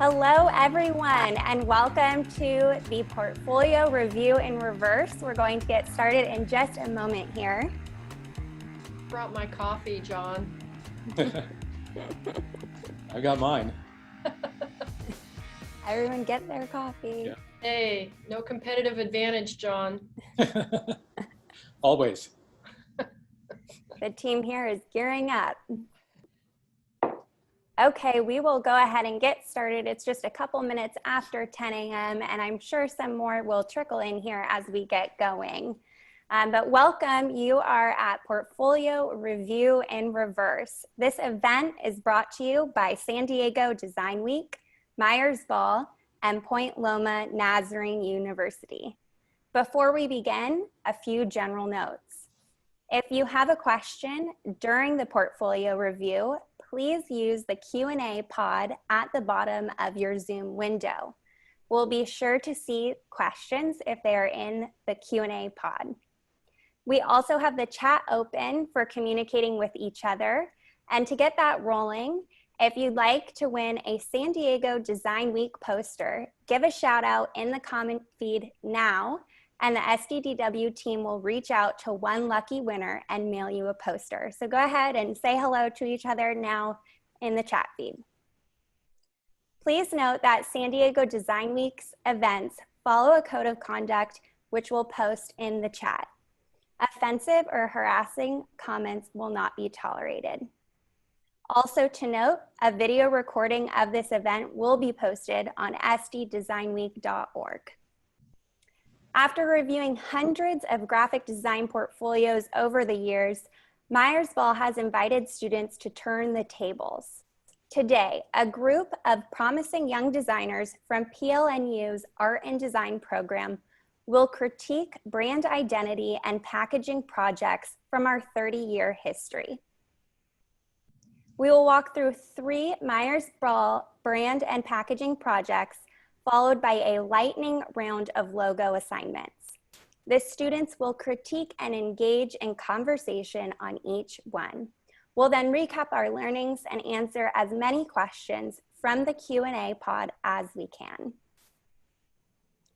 Hello, everyone, and welcome to the Portfolio Review in Reverse. We're going to get started in just a moment here. Brought my coffee, John. I got mine. Everyone get their coffee. Yeah. Hey, no competitive advantage, John. Always. The team here is gearing up. Okay, we will go ahead and get started. It's just a couple minutes after 10 a.m. and I'm sure some more will trickle in here as we get going. But welcome, you are at Portfolio Review in Reverse. This event is brought to you by San Diego Design Week, MiresBall, and Point Loma Nazarene University. Before we begin, a few general notes. If you have a question during the portfolio review, please use the Q&A pod at the bottom of your Zoom window. We'll be sure to see questions if they are in the Q&A pod. We also have the chat open for communicating with each other. And to get that rolling, if you'd like to win a San Diego Design Week poster, give a shout out in the comment feed now, and the SDDW team will reach out to one lucky winner and mail you a poster. So go ahead and say hello to each other now in the chat feed. Please note that San Diego Design Week's events follow a code of conduct, which we'll post in the chat. Offensive or harassing comments will not be tolerated. Also to note, a video recording of this event will be posted on sddesignweek.org. After reviewing hundreds of graphic design portfolios over the years, MiresBall has invited students to turn the tables. Today, a group of promising young designers from PLNU's Art and Design program will critique brand identity and packaging projects from our 30-year history. We will walk through 3 MiresBall brand and packaging projects, followed by a lightning round of logo assignments. The students will critique and engage in conversation on each one. We'll then recap our learnings and answer as many questions from the Q&A pod as we can.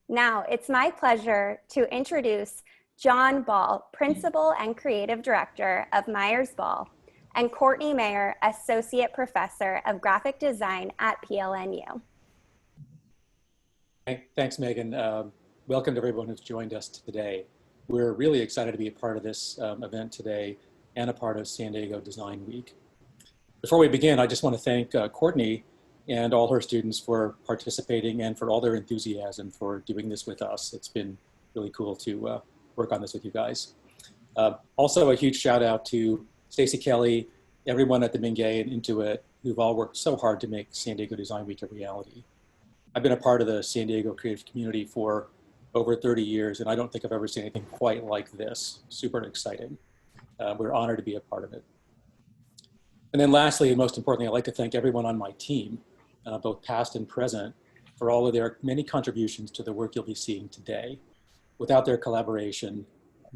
Now, it's my pleasure to introduce John Ball, Principal and Creative Director of MiresBall, and Courtney Mayer, Associate Professor of Graphic Design at PLNU. Thanks, Megan. Welcome to everyone who's joined us today. We're really excited to be a part of this event today and a part of San Diego Design Week. Before we begin, I just want to thank Courtney and all her students for participating and for all their enthusiasm for doing this with us. It's been really cool to work on this with you guys. Also, a huge shout out to Stacy Kelly, everyone at the Mingay and Intuit, who've all worked so hard to make San Diego Design Week a reality. I've been a part of the San Diego creative community for over 30 years, and I don't think I've ever seen anything quite like this. Super exciting. We're honored to be a part of it. And then lastly, and most importantly, I'd like to thank everyone on my team, both past and present, for all of their many contributions to the work you'll be seeing today. Without their collaboration,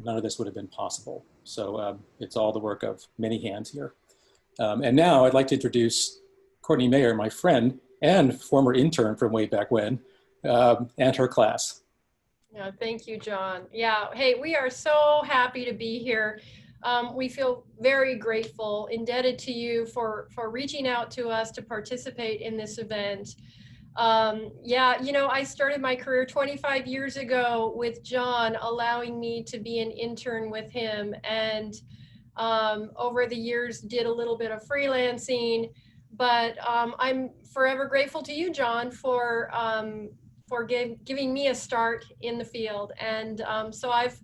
none of this would have been possible. So it's all the work of many hands here. And now I'd like to introduce Courtney Mayer, my friend, and former intern from way back when, and her class. Yeah, thank you, John. Yeah, hey, we are so happy to be here. We feel very grateful, indebted to you for reaching out to us to participate in this event. Yeah, you know, I started my career 25 years ago with John, allowing me to be an intern with him, and over the years did a little bit of freelancing. But I'm forever grateful to you, John, for giving me a start in the field. And so I've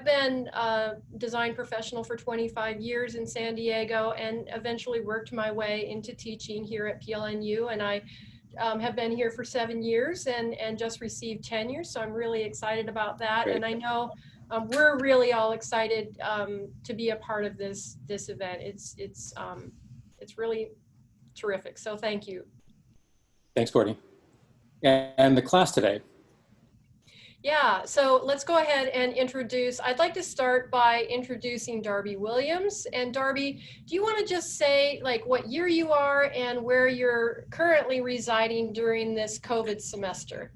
been a design professional for 25 years in San Diego, and eventually worked my way into teaching here at PLNU. And I have been here for 7 years and just received tenure. So I'm really excited about that. Great. And I know we're really all excited to be a part of this event. It's really terrific. So thank you. Thanks, Courtney. And the class today. Yeah, so let's go ahead and introduce. I'd like to start by introducing Darby Williams. And Darby, do you want to just say like what year you are and where you're currently residing during this COVID semester?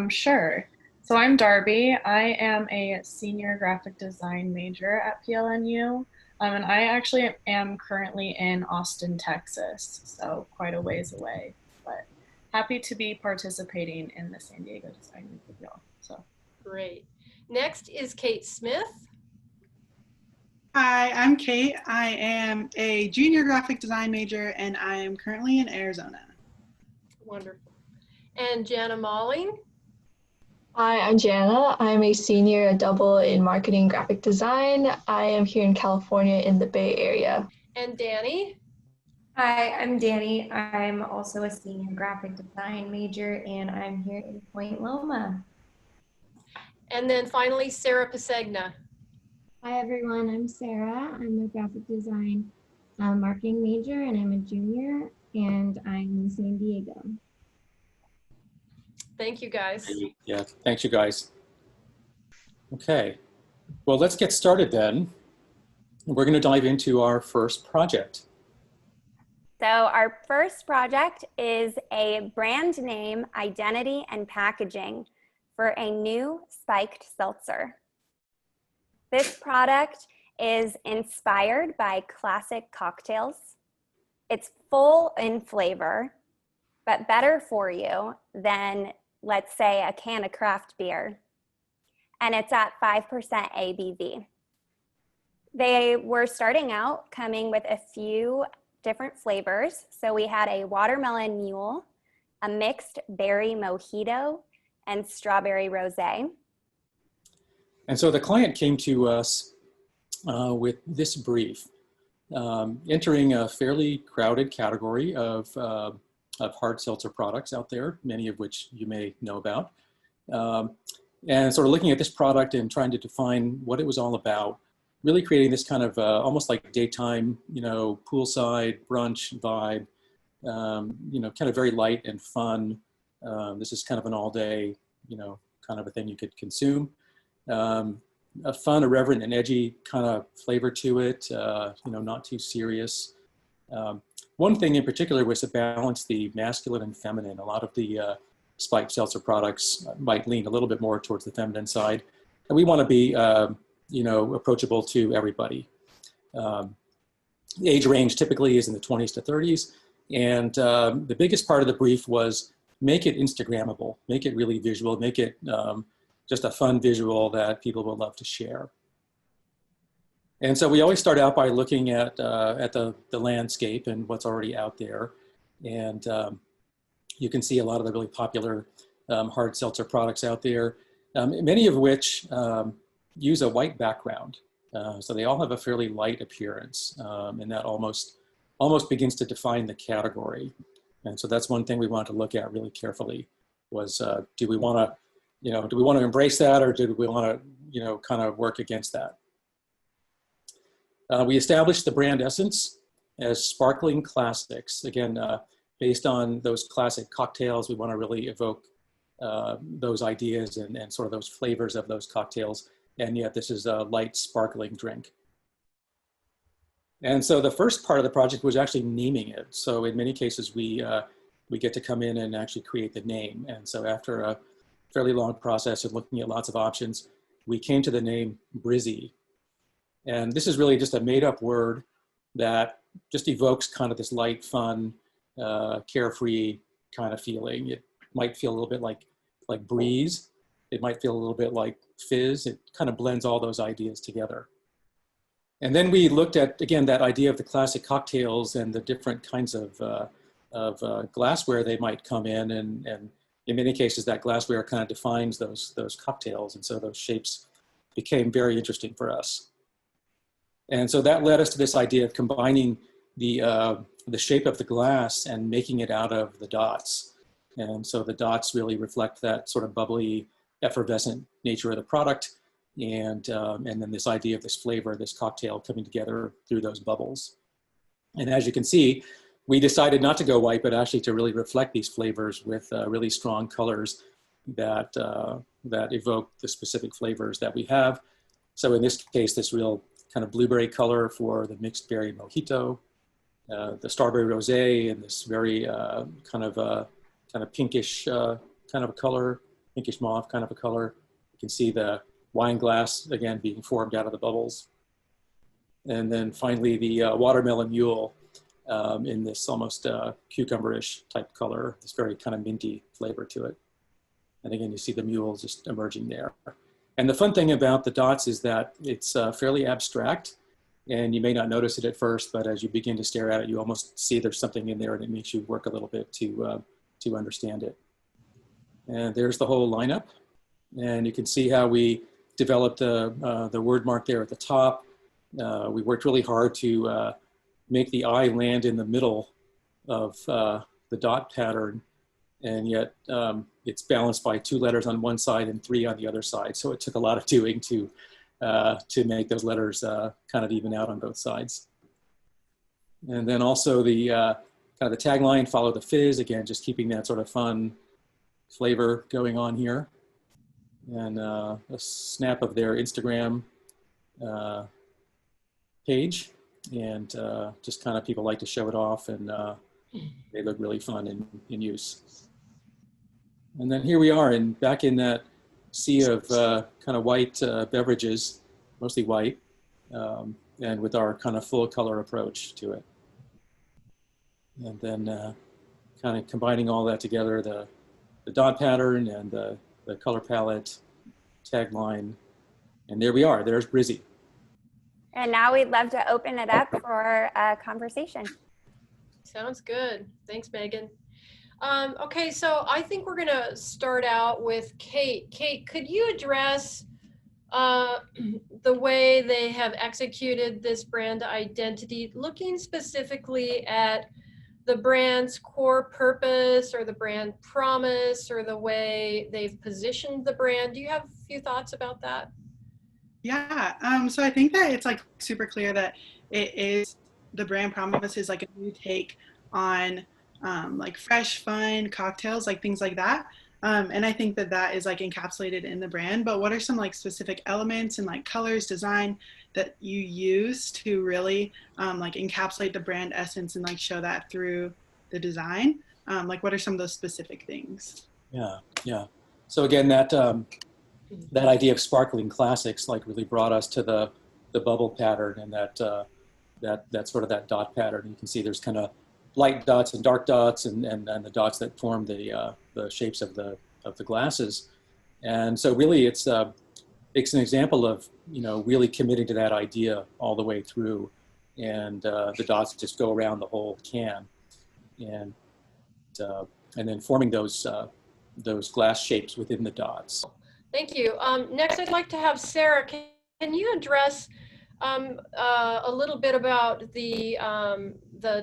Sure. So I'm Darby. I am a senior graphic design major at PLNU. And I actually am currently in Austin, Texas, so quite a ways away, but happy to be participating in the San Diego Design Week with y'all. So Great. Next is Kate Smith. Hi, I'm Kate. I am a junior graphic design major and I am currently in Arizona. Wonderful. And Jana Malling. Hi, I'm Jana. I'm a senior double in marketing graphic design. I am here in California in the Bay Area. And Danny. Hi, I'm Danny. I'm also a senior graphic design major and I'm here in Point Loma. And then finally, Sarah Pasegna. Hi everyone, I'm Sarah. I'm a graphic design marketing major and I'm a junior and I'm in San Diego. Thank you guys. Yeah, thanks you guys. Okay, well, let's get started then. We're going to dive into our first project. So our first project is a brand name, identity, and packaging for a new spiked seltzer. This product is inspired by classic cocktails. It's full in flavor, but better for you than, let's say, a can of craft beer. And it's at 5% ABV. They were starting out coming with a few different flavors. So we had a watermelon mule, a mixed berry mojito, and strawberry rosé. And so the client came to us with this brief, entering a fairly crowded category of hard seltzer products out there, many of which you may know about. And sort of looking at this product and trying to define what it was all about, really creating this kind of almost like daytime, poolside brunch vibe, kind of very light and fun. This is kind of an all day, kind of a thing you could consume. A fun, irreverent, and edgy kind of flavor to it, not too serious. One thing in particular was to balance the masculine and feminine. A lot of the spiked seltzer products might lean a little bit more towards the feminine side. And we want to be, approachable to everybody. The age range typically is in the 20s to 30s. And the biggest part of the brief was make it Instagrammable, make it really visual, make it just a fun visual that people will love to share. And so we always start out by looking at the landscape and what's already out there. And you can see a lot of the really popular hard seltzer products out there, many of which use a white background. So they all have a fairly light appearance, and that almost begins to define the category. And so that's one thing we want to look at really carefully was, do we want to embrace that, or do we want to, kind of work against that? We established the brand essence as sparkling classics. Again, based on those classic cocktails, we want to really evoke those ideas and sort of those flavors of those cocktails. And yet this is a light, sparkling drink. And so the first part of the project was actually naming it. So in many cases, we get to come in and actually create the name. And so after a fairly long process of looking at lots of options, we came to the name Brizzy. And this is really just a made up word that just evokes kind of this light, fun, carefree kind of feeling. It might feel a little bit like breeze. It might feel a little bit like fizz. It kind of blends all those ideas together. And then we looked at, again, that idea of the classic cocktails and the different kinds of glassware they might come in. And in many cases, that glassware kind of defines those cocktails. And so those shapes became very interesting for us. And so that led us to this idea of combining the shape of the glass and making it out of the dots. And so the dots really reflect that sort of bubbly, effervescent nature of the product. And then this idea of this flavor, this cocktail coming together through those bubbles. And as you can see, we decided not to go white, but actually to really reflect these flavors with really strong colors that, that evoke the specific flavors that we have. So in this case, this real kind of blueberry color for the mixed berry mojito, the strawberry rosé, and this very kind of pinkish kind of a color, pinkish mauve kind of a color. You can see the wine glass again being formed out of the bubbles. And then finally the watermelon mule in this almost cucumber-ish type color, this very kind of minty flavor to it. And again, you see the mule just emerging there. And the fun thing about the dots is that it's fairly abstract, and you may not notice it at first, but as you begin to stare at it, you almost see there's something in there, and it makes you work a little bit to understand it. And there's the whole lineup. And you can see how we developed the word mark there at the top. We worked really hard to make the eye land in the middle of the dot pattern, and yet it's balanced by 2 letters on one side and 3 on the other side. So it took a lot of doing to make those letters kind of even out on both sides. And then also the kind of the tagline, follow the fizz, again, just keeping that sort of fun flavor going on here. And a snap of their Instagram page, and just kind of people like to show it off, and they look really fun in use. And then here we are, and back in that sea of kind of white beverages, mostly white, and with our kind of full color approach to it. And then kind of combining all that together, the dot pattern and the color palette, tagline, and there we are, there's Brizzy. And now we'd love to open it up for a conversation. Sounds good. Thanks, Megan. Okay, so I think we're gonna start out with Kate. Kate, could you address the way they have executed this brand identity, looking specifically at the brand's core purpose or the brand promise or the way they've positioned the brand? Do you have a few thoughts about that? Yeah, so I think that it's like super clear that it is, the brand promise is like a new take on like fresh, fun cocktails, like things like that. And I think that that is like encapsulated in the brand. But what are some like specific elements and like colors, design that you use to really like encapsulate the brand essence and like show that through the design? Like what are some of those specific things? Yeah. So again, that idea of sparkling classics like really brought us to the bubble pattern, and that sort of that dot pattern. You can see there's kind of light dots and dark dots, and the dots that form the shapes of the glasses. And so really it's an example of, you know, really committing to that idea all the way through, and the dots just go around the whole can, and then forming those glass shapes within the dots. Thank you. Next, I'd like to have Sarah. Can you address a little bit about the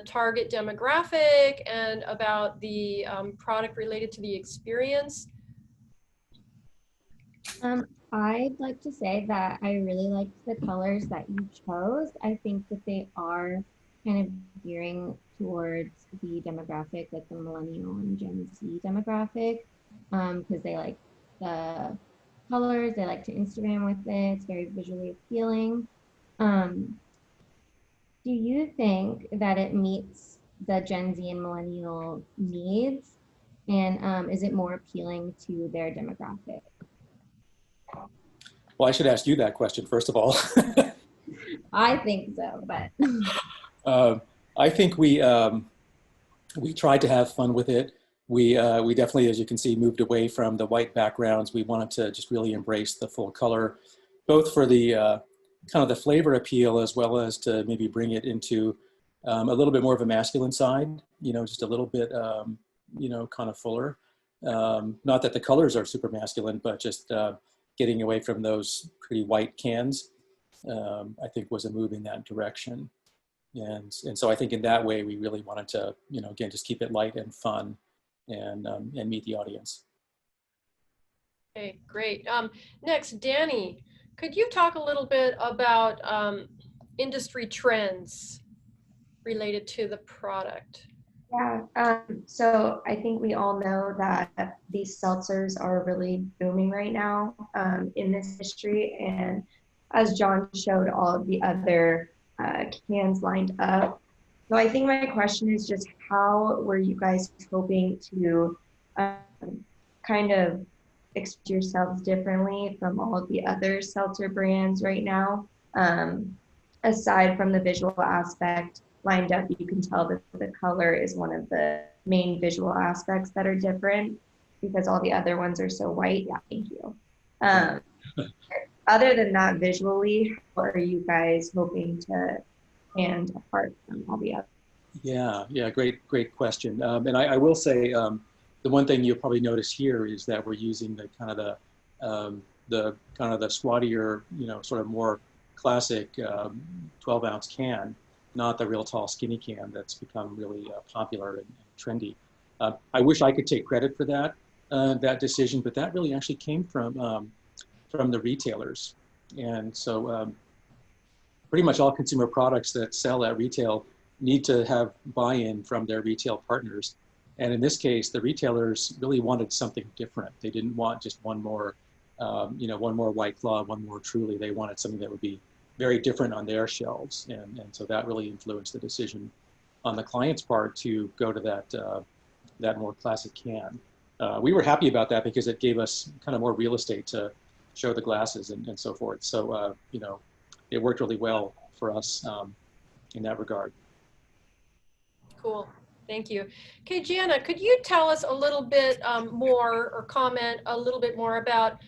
target demographic and about the product related to the experience? I'd like to say that I really liked the colors that you chose. I think that they are kind of gearing towards the demographic, like the millennial and Gen Z demographic, because they like the colors, they like to Instagram with it, it's very visually appealing. Do you think that it meets the Gen Z and millennial needs? And is it more appealing to their demographic? Well, I should ask you that question, first of all. I think so, but. I think we tried to have fun with it. We definitely, as you can see, moved away from the white backgrounds. We wanted to just really embrace the full color, both for the kind of the flavor appeal, as well as to maybe bring it into a little bit more of a masculine side, you know, just a little bit, you know, kind of fuller. Not that the colors are super masculine, but just getting away from those pretty white cans, I think was a move in that direction. And so I think in that way, we really wanted to, you know, again, just keep it light and fun and meet the audience. Okay, great. Next, Danny, could you talk a little bit about industry trends related to the product? Yeah, so I think we all know that these seltzers are really booming right now in this industry. And as John showed all of the other cans lined up. So I think my question is just how were you guys hoping to kind of express yourselves differently from all of the other seltzer brands right now? Aside from the visual aspect, lined up, you can tell that the color is one of the main visual aspects that are different because all the other ones are so white. Yeah, thank you. Other than that, visually, what are you guys hoping to stand apart from all the others? Yeah, great question. And I will say the one thing you'll probably notice here is that we're using the kind of the squattier, sort of more classic 12-ounce can, not the real tall skinny can that's become really popular and trendy. I wish I could take credit for that decision, but that really actually came from the retailers. And so pretty much all consumer products that sell at retail need to have buy-in from their retail partners. And in this case, the retailers really wanted something different. They didn't want just one more White Claw, one more Truly. They wanted something that would be very different on their shelves. And so that really influenced the decision on the client's part to go to that more classic can. We were happy about that because it gave us kind of more real estate to show the glasses and so forth. So, it worked really well for us in that regard. Cool. Thank you. Okay, Jana, could you tell us a little bit more or comment a little bit more about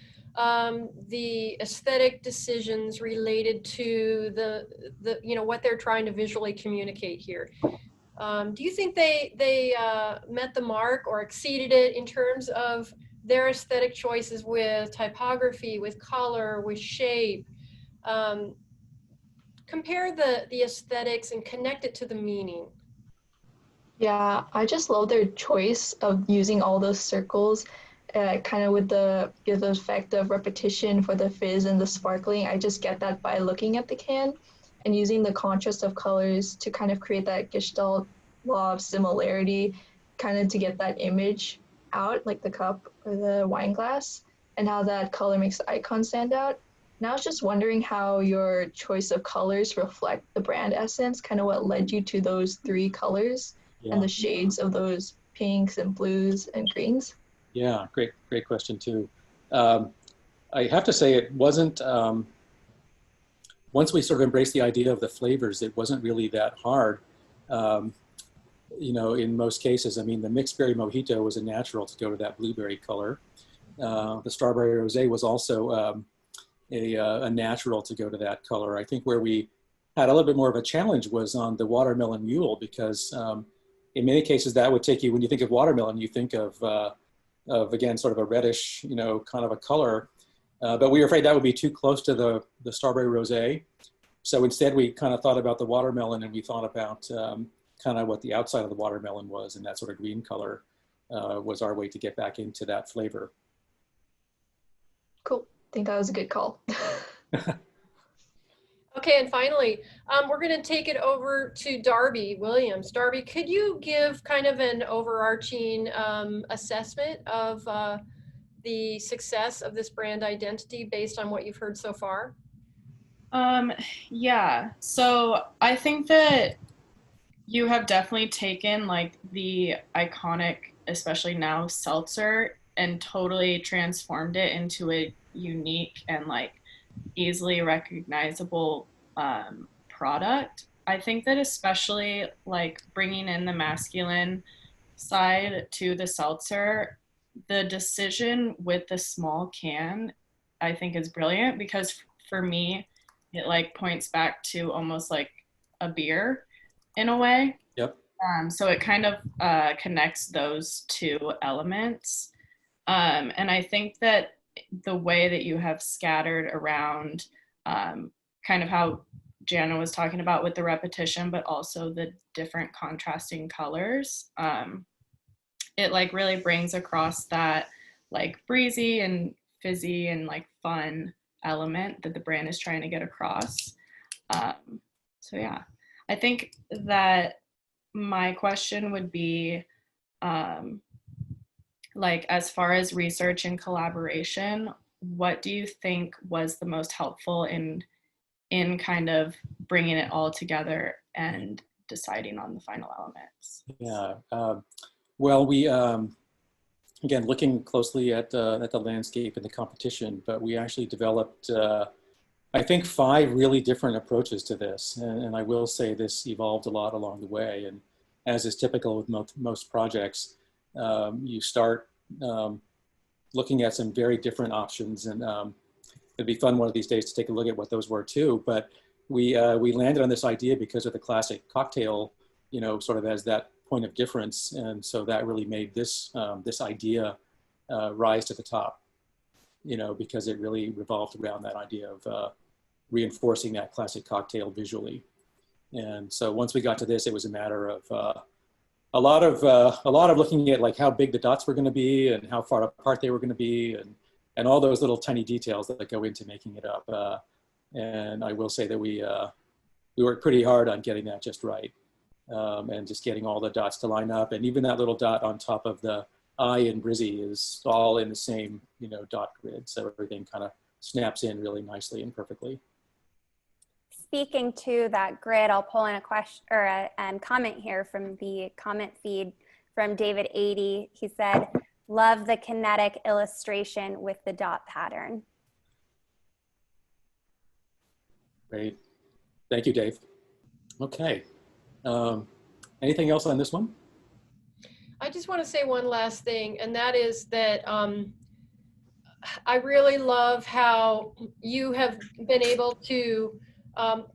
the aesthetic decisions related to the what they're trying to visually communicate here? Do you think they met the mark or exceeded it in terms of their aesthetic choices with typography, with color, with shape? Compare the aesthetics and connect it to the meaning. Yeah, I just love their choice of using all those circles, kind of with the effect of repetition for the fizz and the sparkling. I just get that by looking at the can and using the contrast of colors to kind of create that gestalt law of similarity, kind of to get that image out, like the cup or the wine glass, and how that color makes the icon stand out. Now I was just wondering how your choice of colors reflect the brand essence, kind of what led you to those three colors. Yeah. And the shades of those pinks and blues and greens? Yeah, great question too. I have to say it wasn't, once we sort of embraced the idea of the flavors, it wasn't really that hard. In most cases, I mean, the mixed berry mojito was a natural to go to that blueberry color. The strawberry rosé was also a natural to go to that color. I think where we had a little bit more of a challenge was on the watermelon mule because in many cases, that would take you, when you think of watermelon, you think of again, sort of a reddish, kind of a color. But we were afraid that would be too close to the strawberry rosé. So instead, we kind of thought about the watermelon and we thought about kind of what the outside of the watermelon was, and that sort of green color was our way to get back into that flavor. Cool. I think that was a good call. Okay, and finally, we're going to take it over to Darby Williams. Darby, could you give kind of an overarching assessment of the success of this brand identity based on what you've heard so far? Yeah, so I think that you have definitely taken like the iconic, especially now, seltzer and totally transformed it into a unique and like easily recognizable product. I think that especially like bringing in the masculine side to the seltzer, the decision with the small can, I think is brilliant because for me, it like points back to almost like a beer in a way. Yep. So it kind of connects those two elements. And I think that the way that you have scattered around kind of how Jana was talking about with the repetition, but also the different contrasting colors, it like really brings across that like breezy and fizzy and like fun element that the brand is trying to get across. So yeah, I think that my question would be, like, as far as research and collaboration, what do you think was the most helpful in kind of bringing it all together and deciding on the final elements? Yeah, well, we, again, looking closely at the landscape and the competition, but we actually developed, I think, 5 really different approaches to this. And I will say this evolved a lot along the way. And as is typical with most projects, you start looking at some very different options. And it'd be fun one of these days to take a look at what those were too. But we landed on this idea because of the classic cocktail, sort of as that point of difference. And so that really made this, this idea rise to the top, because it really revolved around that idea of reinforcing that classic cocktail visually. And so once we got to this, it was a matter of a lot of looking at like how big the dots were going to be and how far apart they were going to be, and all those little tiny details that go into making it up. And I will say that we worked pretty hard on getting that just right, and just getting all the dots to line up. And even that little dot on top of the I in Brizzy is all in the same dot grid, so everything kind of snaps in really nicely and perfectly. Speaking to that grid, I'll pull in a question or a comment here from the comment feed from David 80. He said, "Love the kinetic illustration with the dot pattern." Great. Thank you, Dave. Okay. Anything else on this one? I just want to say one last thing, and that is that I really love how you have been able to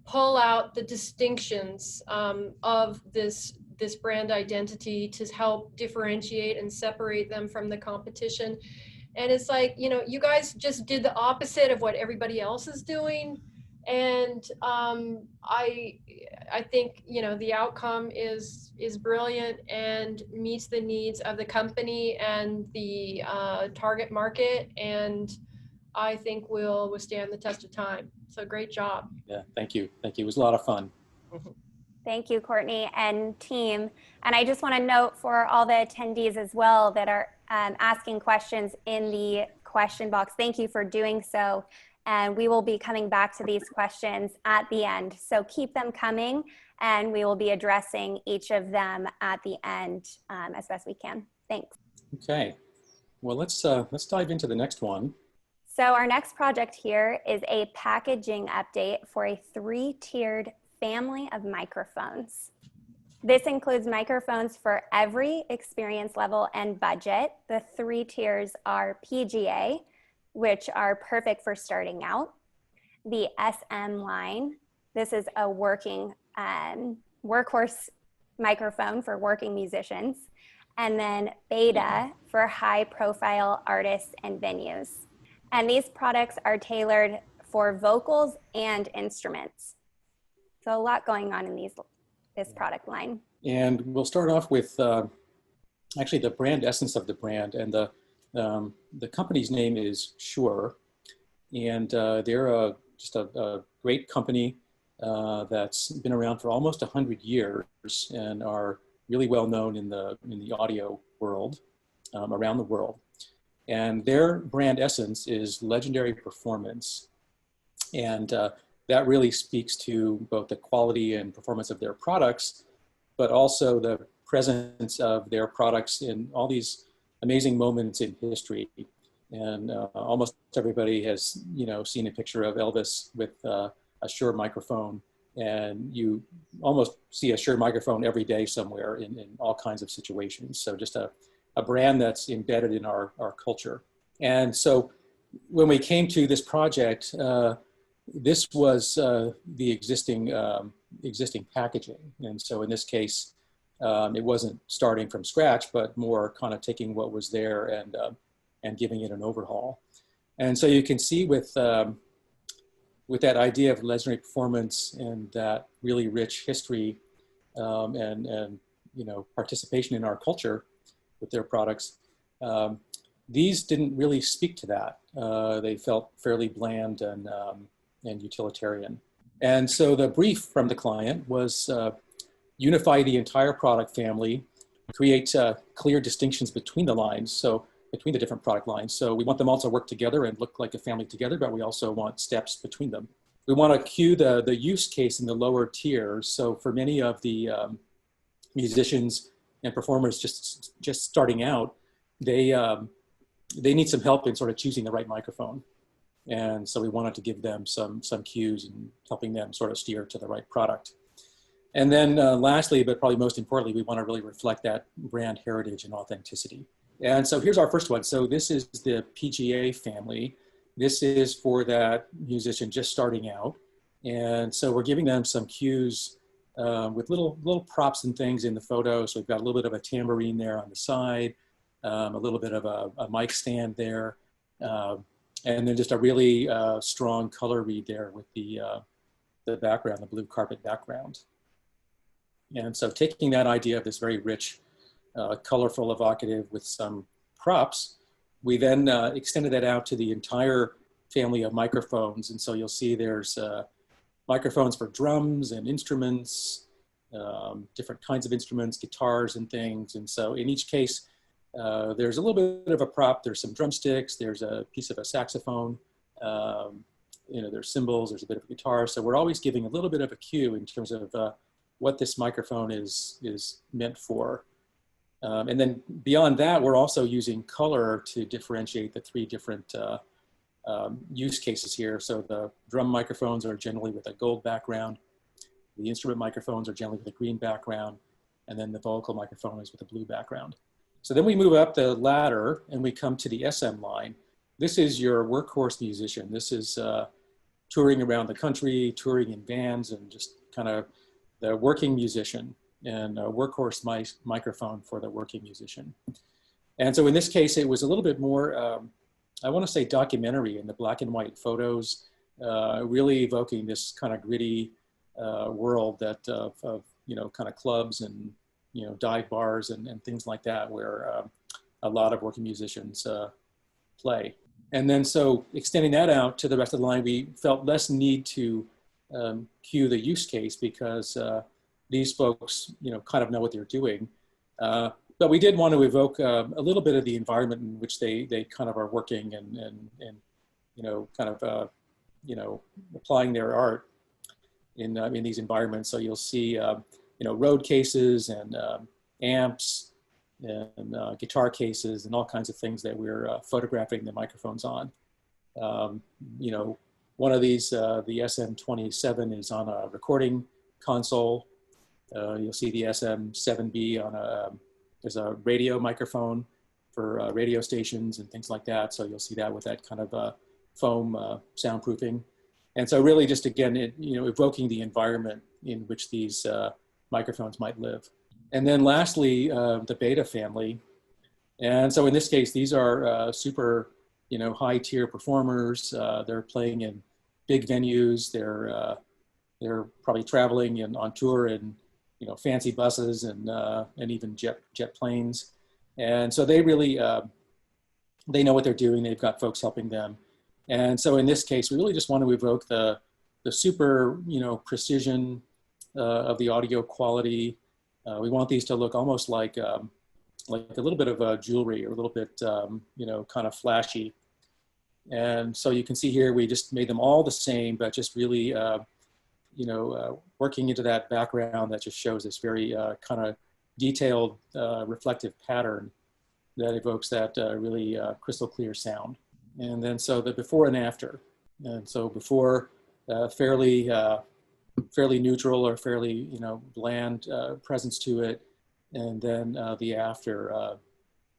pull out the distinctions of this brand identity to help differentiate and separate them from the competition. And it's like, you guys just did the opposite of what everybody else is doing. And I think, the outcome is brilliant and meets the needs of the company and the target market. And I think will withstand the test of time. So great job. Yeah, thank you. Thank you. It was a lot of fun. Thank you, Courtney and team. And I just want to note for all the attendees as well that are asking questions in the question box, thank you for doing so. And we will be coming back to these questions at the end. So keep them coming, and we will be addressing each of them at the end as best we can. Thanks. Okay. Well, let's dive into the next one. So our next project here is a packaging update for a 3-tiered family of microphones. This includes microphones for every experience level and budget. The 3 tiers are PGA, which are perfect for starting out. The SM line, this is a working workhorse microphone for working musicians. And then Beta for high profile artists and venues. And these products are tailored for vocals and instruments. So a lot going on in this product line. And we'll start off with actually the brand essence of the brand. And the company's name is Shure. And they're just a great company that's been around for almost 100 years and are really well known in the audio world, around the world. And their brand essence is legendary performance. And that really speaks to both the quality and performance of their products, but also the presence of their products in all these amazing moments in history. And almost everybody has, seen a picture of Elvis with a Shure microphone, and you almost see a Shure microphone every day somewhere in all kinds of situations. So just a brand that's embedded in our culture. And so when we came to this project, this was the existing packaging. And so in this case, it wasn't starting from scratch, but more kind of taking what was there and giving it an overhaul. And so you can see with that idea of legendary performance and that really rich history and participation in our culture with their products, these didn't really speak to that. They felt fairly bland and utilitarian. And so the brief from the client was unify the entire product family, create clear distinctions between the lines, so between the different product lines. So we want them all to work together and look like a family together, but we also want steps between them. We want to cue the use case in the lower tiers. So for many of the musicians and performers just starting out, they need some help in sort of choosing the right microphone. And so we wanted to give them some cues and helping them sort of steer to the right product. And then lastly, but probably most importantly, we want to really reflect that brand heritage and authenticity. And so here's our first one. So this is the PGA family. This is for that musician just starting out. And so we're giving them some cues with little props and things in the photo. So we've got a little bit of a tambourine there on the side, a little bit of a mic stand there, and then just a really strong color read there with the background, the blue carpet background. And so taking that idea of this very rich, colorful, evocative with some props, we then extended that out to the entire family of microphones. And so you'll see there's microphones for drums and instruments, different kinds of instruments, guitars and things. And so in each case, there's a little bit of a prop. There's some drumsticks. There's a piece of a saxophone. There's cymbals. There's a bit of a guitar. So we're always giving a little bit of a cue in terms of what this microphone is meant for. And then beyond that, we're also using color to differentiate the three different use cases here. So the drum microphones are generally with a gold background. The instrument microphones are generally with a green background. And then the vocal microphone is with a blue background. So then we move up the ladder and we come to the SM line. This is your workhorse musician. This is touring around the country, touring in bands, and just kind of the working musician, and a workhorse microphone for the working musician. And so in this case, it was a little bit more, I want to say documentary in the black and white photos, really evoking this kind of gritty world that of kind of clubs and, dive bars and things like that, where a lot of working musicians play. And then so extending that out to the rest of the line, we felt less need to cue the use case because these folks, kind of know what they're doing. But we did want to evoke a little bit of the environment in which they kind of are working and kind of, applying their art in these environments. So you'll see, road cases and amps and guitar cases and all kinds of things that we're photographing the microphones on. One of these, the SM27 is on a recording console. You'll see the SM7B on there's a radio microphone for radio stations and things like that. So you'll see that with that kind of foam soundproofing. And so really just, again, evoking the environment in which these microphones might live. And then lastly, the Beta family. And so in this case, these are super, high tier performers. They're playing in big venues. They're probably traveling on tour in, fancy buses and even jet planes. And so they really, they know what they're doing. They've got folks helping them. And so in this case, we really just want to evoke the super, precision of the audio quality. We want these to look almost like a little bit of jewelry, or a little bit, kind of flashy. And so you can see here, we just made them all the same, but just really, working into that background that just shows this very kind of detailed, reflective pattern that evokes that really crystal clear sound. And then so the before and after. And so before, fairly neutral or fairly, bland presence to it. And then the after,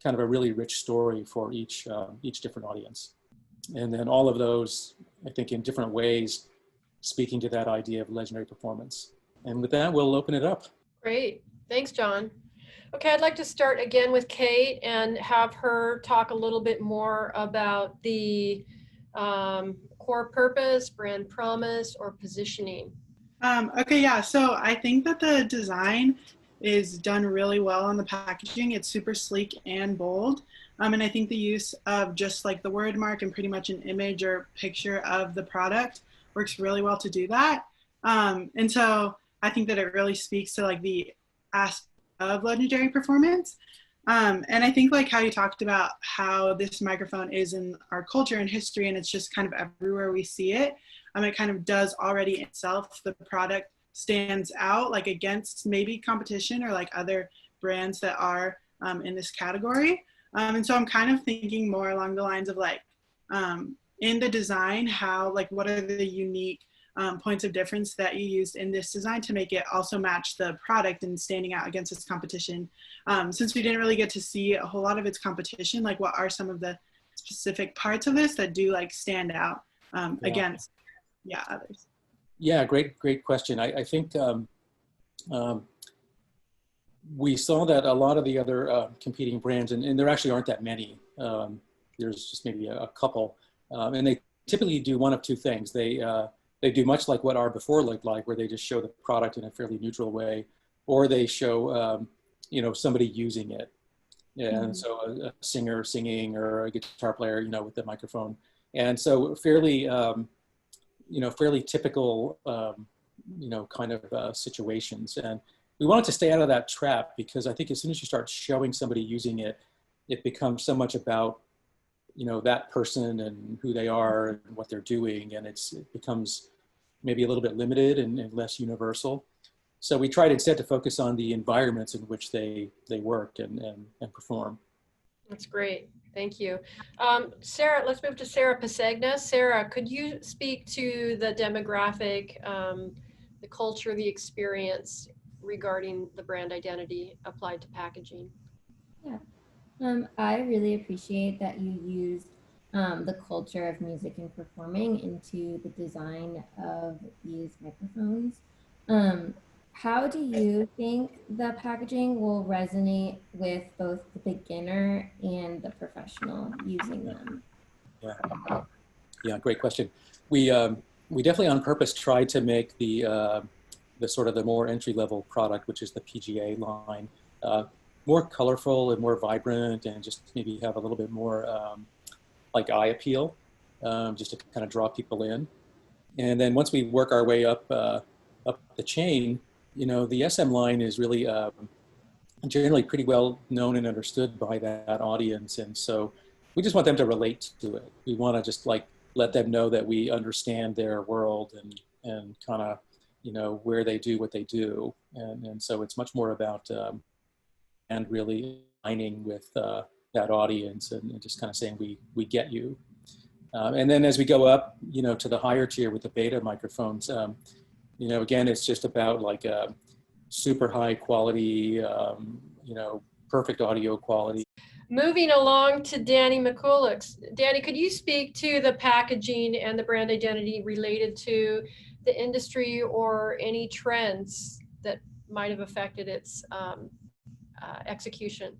kind of a really rich story for each different audience. And then all of those, I think, in different ways, speaking to that idea of legendary performance. And with that, we'll open it up. Great. Thanks, John. Okay, I'd like to start again with Kate and have her talk a little bit more about the core purpose, brand promise, or positioning. Okay, yeah, so I think that the design is done really well on the packaging. It's super sleek and bold. And I think the use of just like the word mark and pretty much an image or picture of the product works really well to do that. And so I think that it really speaks to like the aspect of legendary performance. And I think like how you talked about how this microphone is in our culture and history, and it's just kind of everywhere we see it. It kind of does already itself, the product stands out like against maybe competition or like other brands that are in this category. And so I'm kind of thinking more along the lines of like in the design, how like what are the unique points of difference that you used in this design to make it also match the product and standing out against its competition. Since we didn't really get to see a whole lot of its competition, like what are some of the specific parts of this that do like stand out against others? Yeah, great question. I think we saw that a lot of the other competing brands, and there actually aren't that many, there's just maybe a couple, and they typically do one of two things. They do much like what our before looked like, where they just show the product in a fairly neutral way, or they show somebody using it. And so a singer singing or a guitar player, with the microphone. And so fairly typical, kind of situations. And we wanted to stay out of that trap because I think as soon as you start showing somebody using it, it becomes so much about, that person and who they are and what they're doing. And it becomes maybe a little bit limited and less universal. So we tried instead to focus on the environments in which they work and perform. That's great. Thank you. Sarah, let's move to Sarah Pasegna. Sarah, could you speak to the demographic, the culture, the experience regarding the brand identity applied to packaging? Yeah. I really appreciate that you used the culture of music and performing into the design of these microphones. How do you think the packaging will resonate with both the beginner and the professional using them? Yeah, great question. We definitely on purpose tried to make the sort of the more entry-level product, which is the PGA line, more colorful and more vibrant, and just maybe have a little bit more like eye appeal, just to kind of draw people in. And then once we work our way up the chain, the SM line is really generally pretty well known and understood by that audience. And so we just want them to relate to it. We want to just like let them know that we understand their world and kind of, where they do what they do. And so it's much more about and really aligning with that audience and just kind of saying, we get you. And then as we go up, to the higher tier with the beta microphones, again, it's just about like super high quality, perfect audio quality. Moving along to Danny McCulloch. Danny, could you speak to the packaging and the brand identity related to the industry or any trends that might have affected its execution?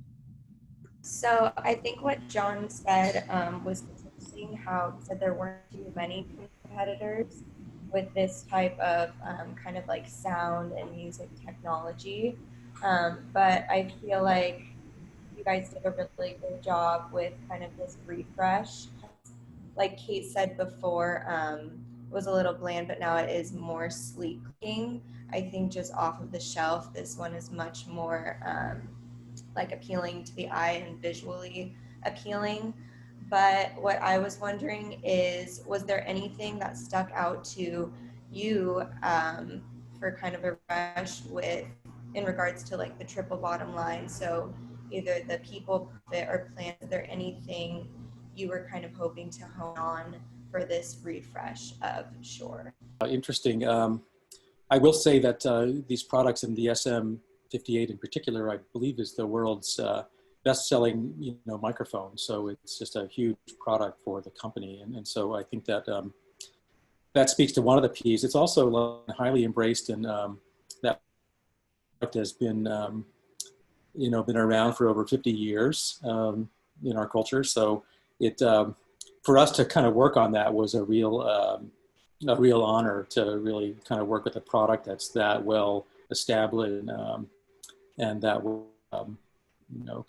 So I think what John said was interesting, how he said there weren't too many competitors with this type of kind of like sound and music technology. But I feel like you guys did a really good job with kind of this refresh. Like Kate said before, it was a little bland, but now it is more sleek looking. I think just off of the shelf, this one is much more like appealing to the eye and visually appealing. But what I was wondering is, was there anything that stuck out to you for kind of a rush in regards to like the triple bottom line? So either the people, profit, or plan, is there anything you were kind of hoping to hone on for this refresh of Shure? Interesting. I will say that these products in the SM58 in particular, I believe is the world's best-selling microphone. So it's just a huge product for the company. And so I think that that speaks to one of the P's. It's also highly embraced, and that product has been, been around for over 50 years in our culture. So it, for us to kind of work on that was a real honor to really kind of work with a product that's that well established and that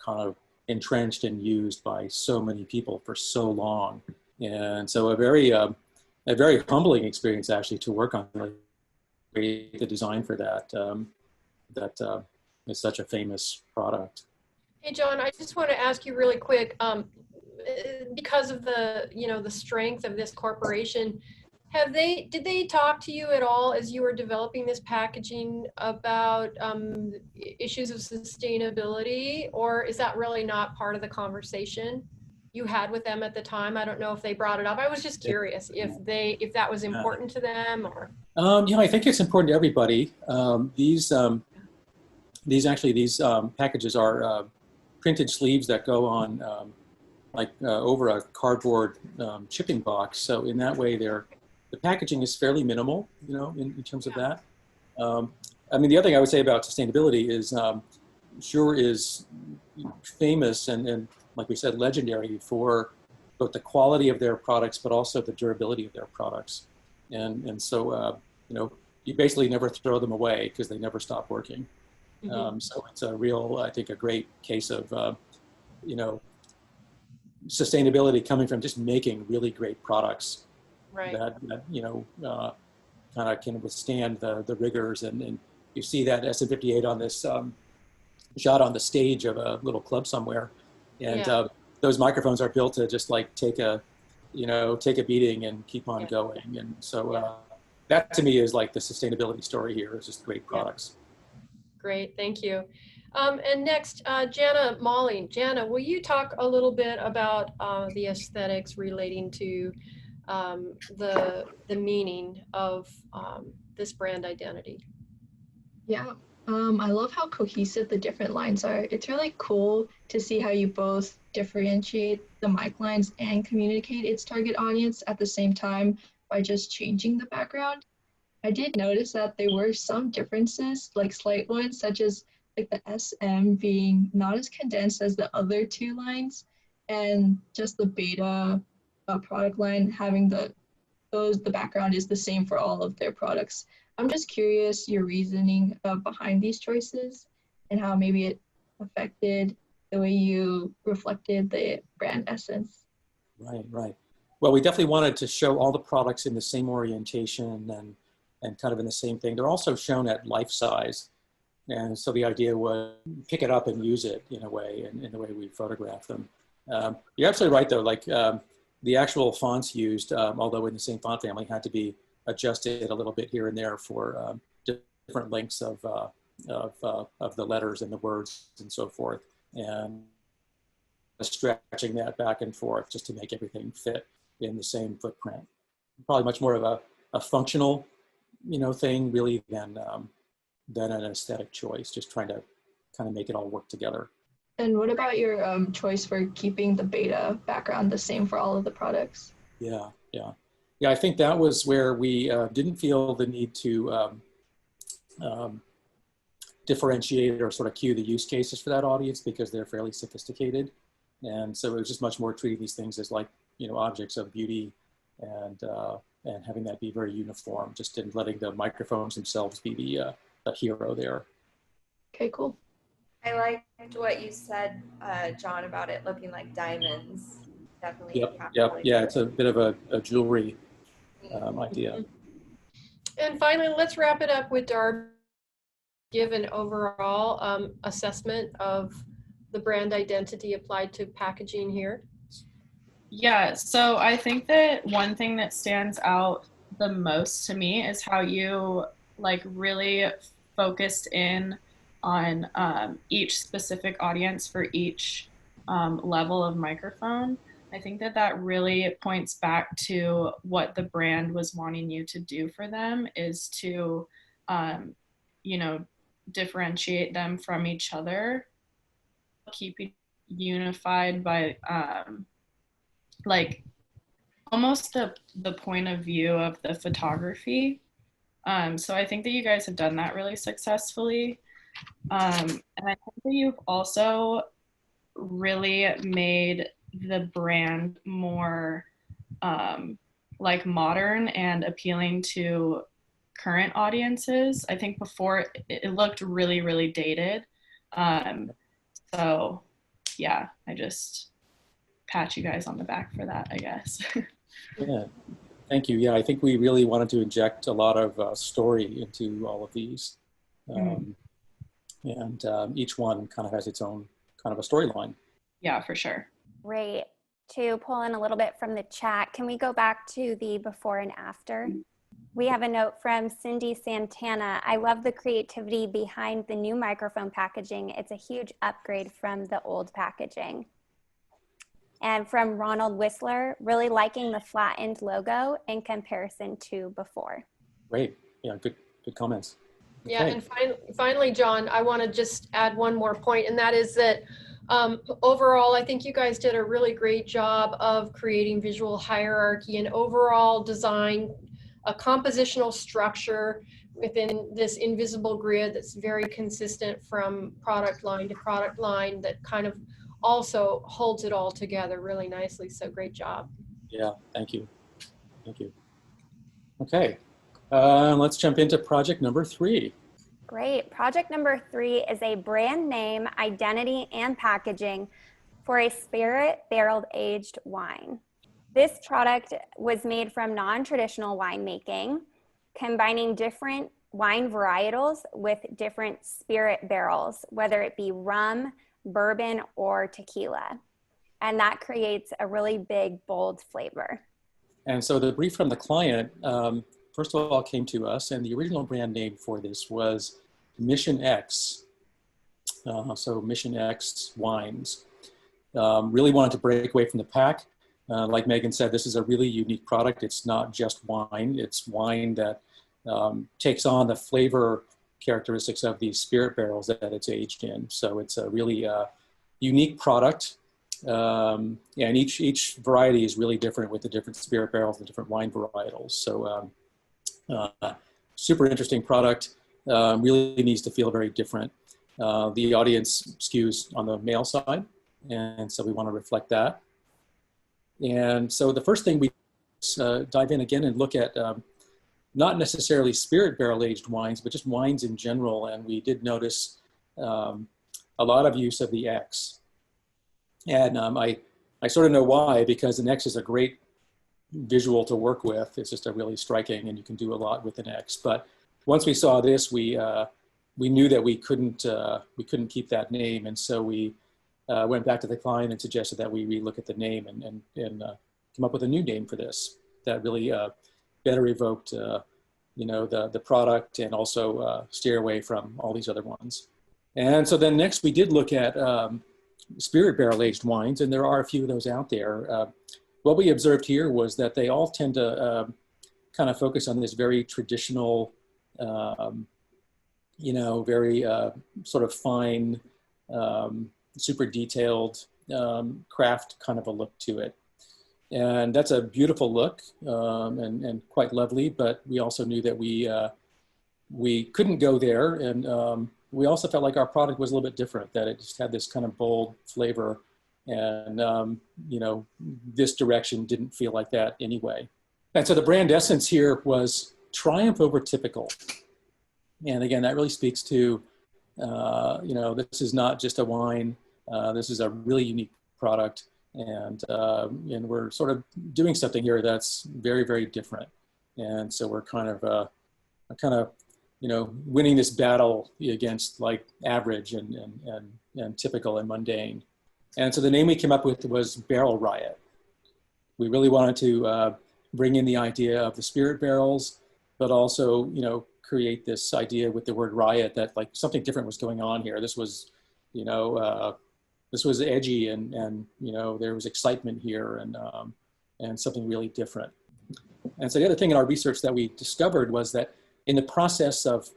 kind of entrenched and used by so many people for so long. And so a very humbling experience actually to work on it. create the design for that. That is such a famous product. Hey, John, I just want to ask you really quick, because of the, the strength of this corporation, did they talk to you at all as you were developing this packaging about issues of sustainability, or is that really not part of the conversation you had with them at the time? I don't know if they brought it up. I was just curious if that was important to them, or. I think it's important to everybody. These packages are printed sleeves that go on over a cardboard shipping box. So in that way, the packaging is fairly minimal, in terms of that. The other thing I would say about sustainability is Shure is famous and like we said, legendary for both the quality of their products, but also the durability of their products. And so, you basically never throw them away because they never stop working. Mm-hmm. So it's a real, I think, a great case of, sustainability coming from just making really great products. Right. That kind of can withstand the rigors, and you see that SM58 on this shot on the stage of a little club somewhere, and those microphones are built to just like take a beating and keep on going, and so that to me is like the sustainability story here. Is just great products. Great, thank you. And next, Jana Malling. Jana, will you talk a little bit about the aesthetics relating to the meaning of this brand identity? Yeah, I love how cohesive the different lines are. It's really cool to see how you both differentiate the mic lines and communicate its target audience at the same time by just changing the background. I did notice that there were some differences, like slight ones, such as like the SM being not as condensed as the other two lines, and just the beta product line having the background is the same for all of their products. I'm just curious your reasoning behind these choices and how maybe it affected the way you reflected the brand essence. Right. Well, we definitely wanted to show all the products in the same orientation and kind of in the same thing. They're also shown at life size. And so the idea was pick it up and use it in a way, in the way we photograph them. You're absolutely right though, like the actual fonts used, although in the same font family, had to be adjusted a little bit here and there for different lengths of the letters and the words and so forth. And stretching that back and forth just to make everything fit in the same footprint. Probably much more of a functional, thing really than an aesthetic choice, just trying to kind of make it all work together. And what about your choice for keeping the beta background the same for all of the products? Yeah. I think that was where we didn't feel the need to differentiate or sort of cue the use cases for that audience because they're fairly sophisticated. And so it was just much more treating these things as like, objects of beauty and having that be very uniform, just in letting the microphones themselves be the hero there. Okay, cool. I liked what you said, John, about it looking like diamonds. Definitely. Yep. Yeah, it's a bit of a jewelry idea. And finally, let's wrap it up with Darby. Give an overall assessment of the brand identity applied to packaging here. Yeah, so I think that one thing that stands out the most to me is how you like really focused in on each specific audience for each level of microphone. I think that really points back to what the brand was wanting you to do for them, is to, differentiate them from each other, keeping unified by like almost the point of view of the photography. So I think that you guys have done that really successfully. And I think that you've also really made the brand more like modern and appealing to current audiences. I think before it looked really, really dated. So yeah, I just pat you guys on the back for that, I guess. Yeah, Thank you. Yeah, I think we really wanted to inject a lot of story into all of these. And each one kind of has its own kind of a storyline. Yeah, for sure. Great. To pull in a little bit from the chat, can we go back to the before and after? We have a note from Cindy Santana. I love the creativity behind the new microphone packaging. It's a huge upgrade from the old packaging. And from Ronald Whistler, really liking the flattened logo in comparison to before. Great. Yeah, good comments. Yeah, Okay. and finally, John, I want to just add one more point, and that is that overall, I think you guys did a really great job of creating visual hierarchy and overall design, a compositional structure within this invisible grid that's very consistent from product line to product line that kind of also holds it all together really nicely. So great job. Yeah, thank you. Thank you. Okay, let's jump into project number 3. Great. Project number 3 is a brand name, identity, and packaging for a spirit barrel aged wine. This product was made from non-traditional winemaking, combining different wine varietals with different spirit barrels, whether it be rum, bourbon, or tequila. And that creates a really big, bold flavor. And so the brief from the client, first of all, came to us, and the original brand name for this was Mission X. So Mission X Wines. Really wanted to break away from the pack. Like Megan said, this is a really unique product. It's not just wine. It's wine that takes on the flavor characteristics of these spirit barrels that it's aged in. So it's a really unique product. And each variety is really different with the different spirit barrels, the different wine varietals. So super interesting product. Really needs to feel very different. The audience skews on the male side, and so we want to reflect that. And so the first thing we dive in again and look at not necessarily spirit barrel aged wines, but just wines in general. And we did notice a lot of use of the X. And I sort of know why, because an X is a great visual to work with. It's just a really striking, and you can do a lot with an X. But once we saw this, we knew that we couldn't keep that name, and so we went back to the client and suggested that we relook at the name and come up with a new name for this that really better evoked the product and also steer away from all these other ones. And so then next we did look at spirit barrel aged wines, and there are a few of those out there. What we observed here was that they all tend to kind of focus on this very traditional, very sort of fine, super detailed craft kind of a look to it. And that's a beautiful look and quite lovely, but we also knew that we couldn't go there. And we also felt like our product was a little bit different, that it just had this kind of bold flavor. And, this direction didn't feel like that anyway. And so the brand essence here was triumph over typical. And again, that really speaks to, this is not just a wine. This is a really unique product. And we're sort of doing something here that's very, very different. And so we're kind of winning this battle against like average and typical and mundane. And so the name we came up with was Barrel Riot. We really wanted to bring in the idea of the spirit barrels, but also, create this idea with the word riot that like something different was going on here. This was, this was edgy and there was excitement here and something really different. And so the other thing in our research that we discovered was that in the process of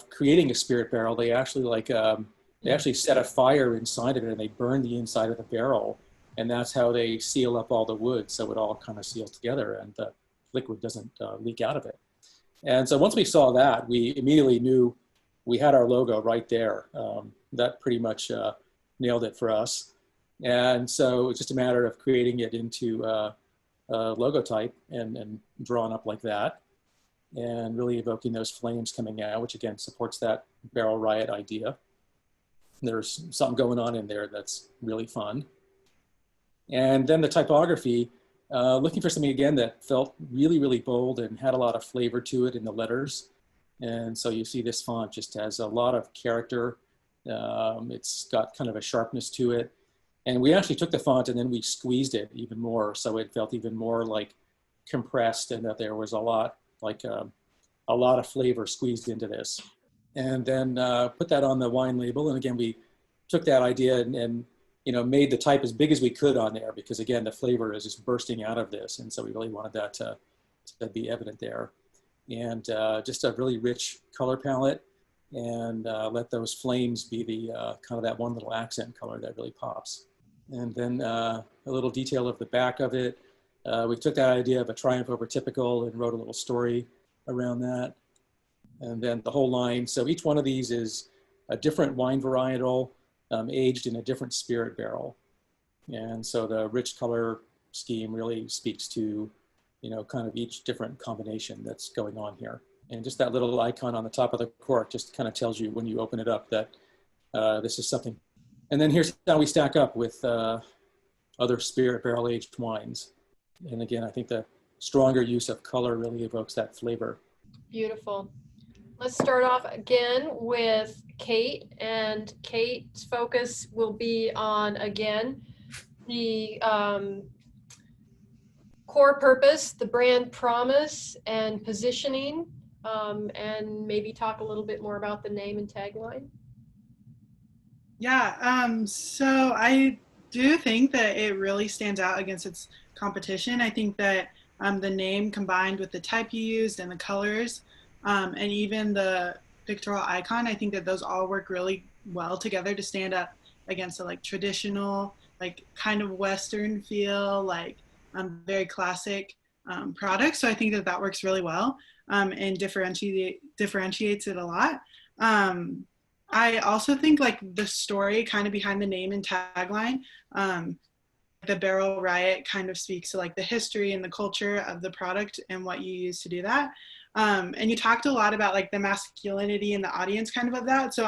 creating a spirit barrel, they actually set a fire inside of it and they burn the inside of the barrel. And that's how they seal up all the wood. So it all kind of seals together and the liquid doesn't leak out of it. And so once we saw that, we immediately knew we had our logo right there. That pretty much nailed it for us. And so it's just a matter of creating it into a logo type and drawn up like that. And really evoking those flames coming out, which again supports that barrel riot idea. There's something going on in there that's really fun. And then the typography, looking for something again that felt really, really bold and had a lot of flavor to it in the letters. And so you see this font just has a lot of character. It's got kind of a sharpness to it. And we actually took the font and then we squeezed it even more. So it felt even more like compressed, and that there was a lot, like a lot of flavor squeezed into this. And then put that on the wine label. And again, we took that idea and you know, made the type as big as we could on there, because again, the flavor is just bursting out of this. And so we really wanted that to be evident there. And just a really rich color palette, and let those flames be the kind of that one little accent color that really pops. And then a little detail of the back of it. We took that idea of a triumph over typical and wrote a little story around that. And then the whole line. So each one of these is a different wine varietal, aged in a different spirit barrel. And so the rich color scheme really speaks to, you know, kind of each different combination that's going on here. And just that little icon on the top of the cork just kind of tells you when you open it up that this is something. And then here's how we stack up with other spirit barrel aged wines. And again, I think the stronger use of color really evokes that flavor. Beautiful. Let's start off again with Kate, and Kate's focus will be on, again, the core purpose, the brand promise and positioning, and maybe talk a little bit more about the name and tagline. Yeah, so I do think that it really stands out against its competition. I think that the name combined with the type you used and the colors, and even the pictorial icon, I think that those all work really well together to stand up against a like traditional, like kind of Western feel, like very classic product. So I think that that works really well, and differentiates it a lot. I also think like the story kind of behind the name and tagline, the barrel riot kind of speaks to like the history and the culture of the product and what you use to do that. And you talked a lot about like the masculinity and the audience kind of that. So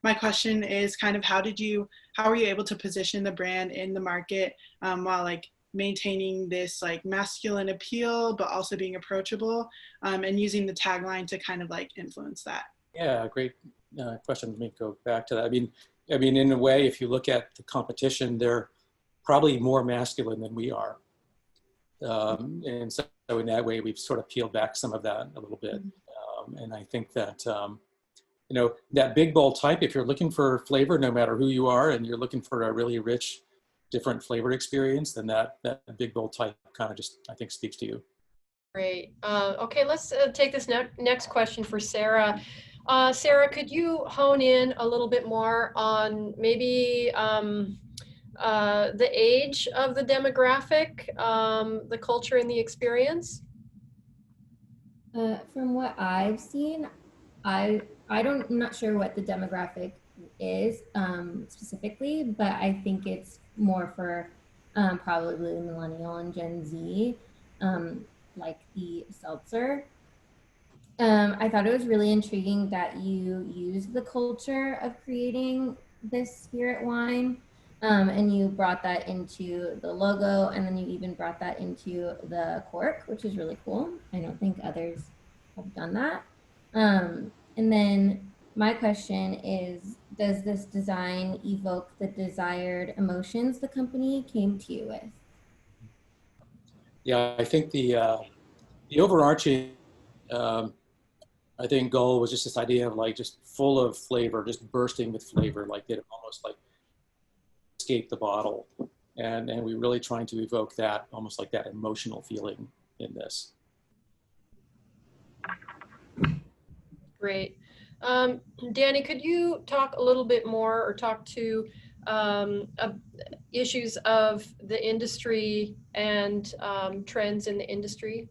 my question is kind of how were you able to position the brand in the market while like maintaining this like masculine appeal, but also being approachable, and using the tagline to kind of like influence that? Yeah, great question. Let me go back to that. I mean, in a way, if you look at the competition, they're probably more masculine than we are. And so in that way, we've sort of peeled back some of that a little bit. And I think that, you know, that big bold type, if you're looking for flavor, no matter who you are, and you're looking for a really rich, different flavor experience, then that big bold type kind of just, I think, speaks to you. Great. Okay, let's take this next question for Sarah. Sarah, could you hone in a little bit more on maybe the age of the demographic, the culture and the experience? From what I've seen, I'm not sure what the demographic is specifically, but I think it's more for probably millennial and Gen Z, like the seltzer. I thought it was really intriguing that you used the culture of creating this spirit wine, and you brought that into the logo, and then you even brought that into the cork, which is really cool. I don't think others have done that. And then my question is, does this design evoke the desired emotions the company came to you with? Yeah, I think the overarching, I think, goal was just this idea of like just full of flavor, just bursting with flavor, like it almost like escape the bottle. And we're really trying to evoke that, almost like that emotional feeling in this. Great. Danny, could you talk a little bit more, or talk to issues of the industry and trends in the industry?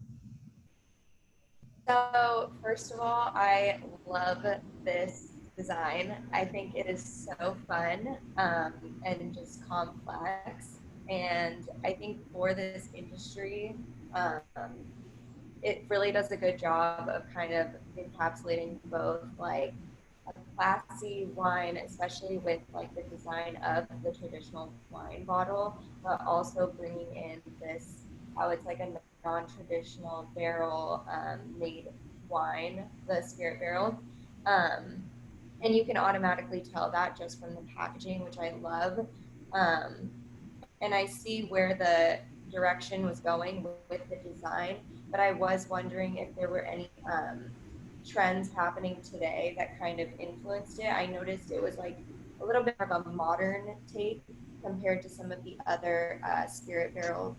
So first of all, I love this design. I think it is so fun and just complex. And I think for this industry, it really does a good job of kind of encapsulating both like a classy wine, especially with like the design of the traditional wine bottle, but also bringing in this how it's like a non-traditional barrel made wine, the spirit barrel. And you can automatically tell that just from the packaging, which I love. And I see where the direction was going with the design, but I was wondering if there were any trends happening today that kind of influenced it. I noticed it was like a little bit of a modern take compared to some of the other spirit barrel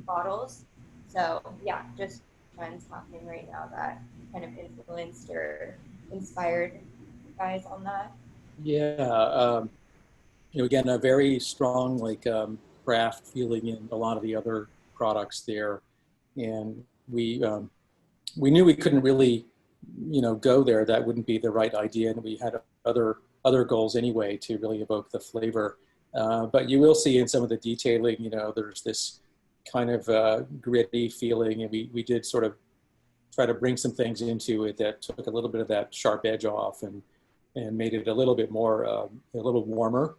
bottles. So yeah, just trends happening right now that kind of influenced or inspired you guys on that. Yeah, you know, again, a very strong like craft feeling in a lot of the other products there, and we knew we couldn't really, you know, go there. That wouldn't be the right idea, and we had other goals anyway to really evoke the flavor. But you will see in some of the detailing, you know, there's this kind of gritty feeling, and we did sort of try to bring some things into it that took a little bit of that sharp edge off and made it a little bit more, a little warmer.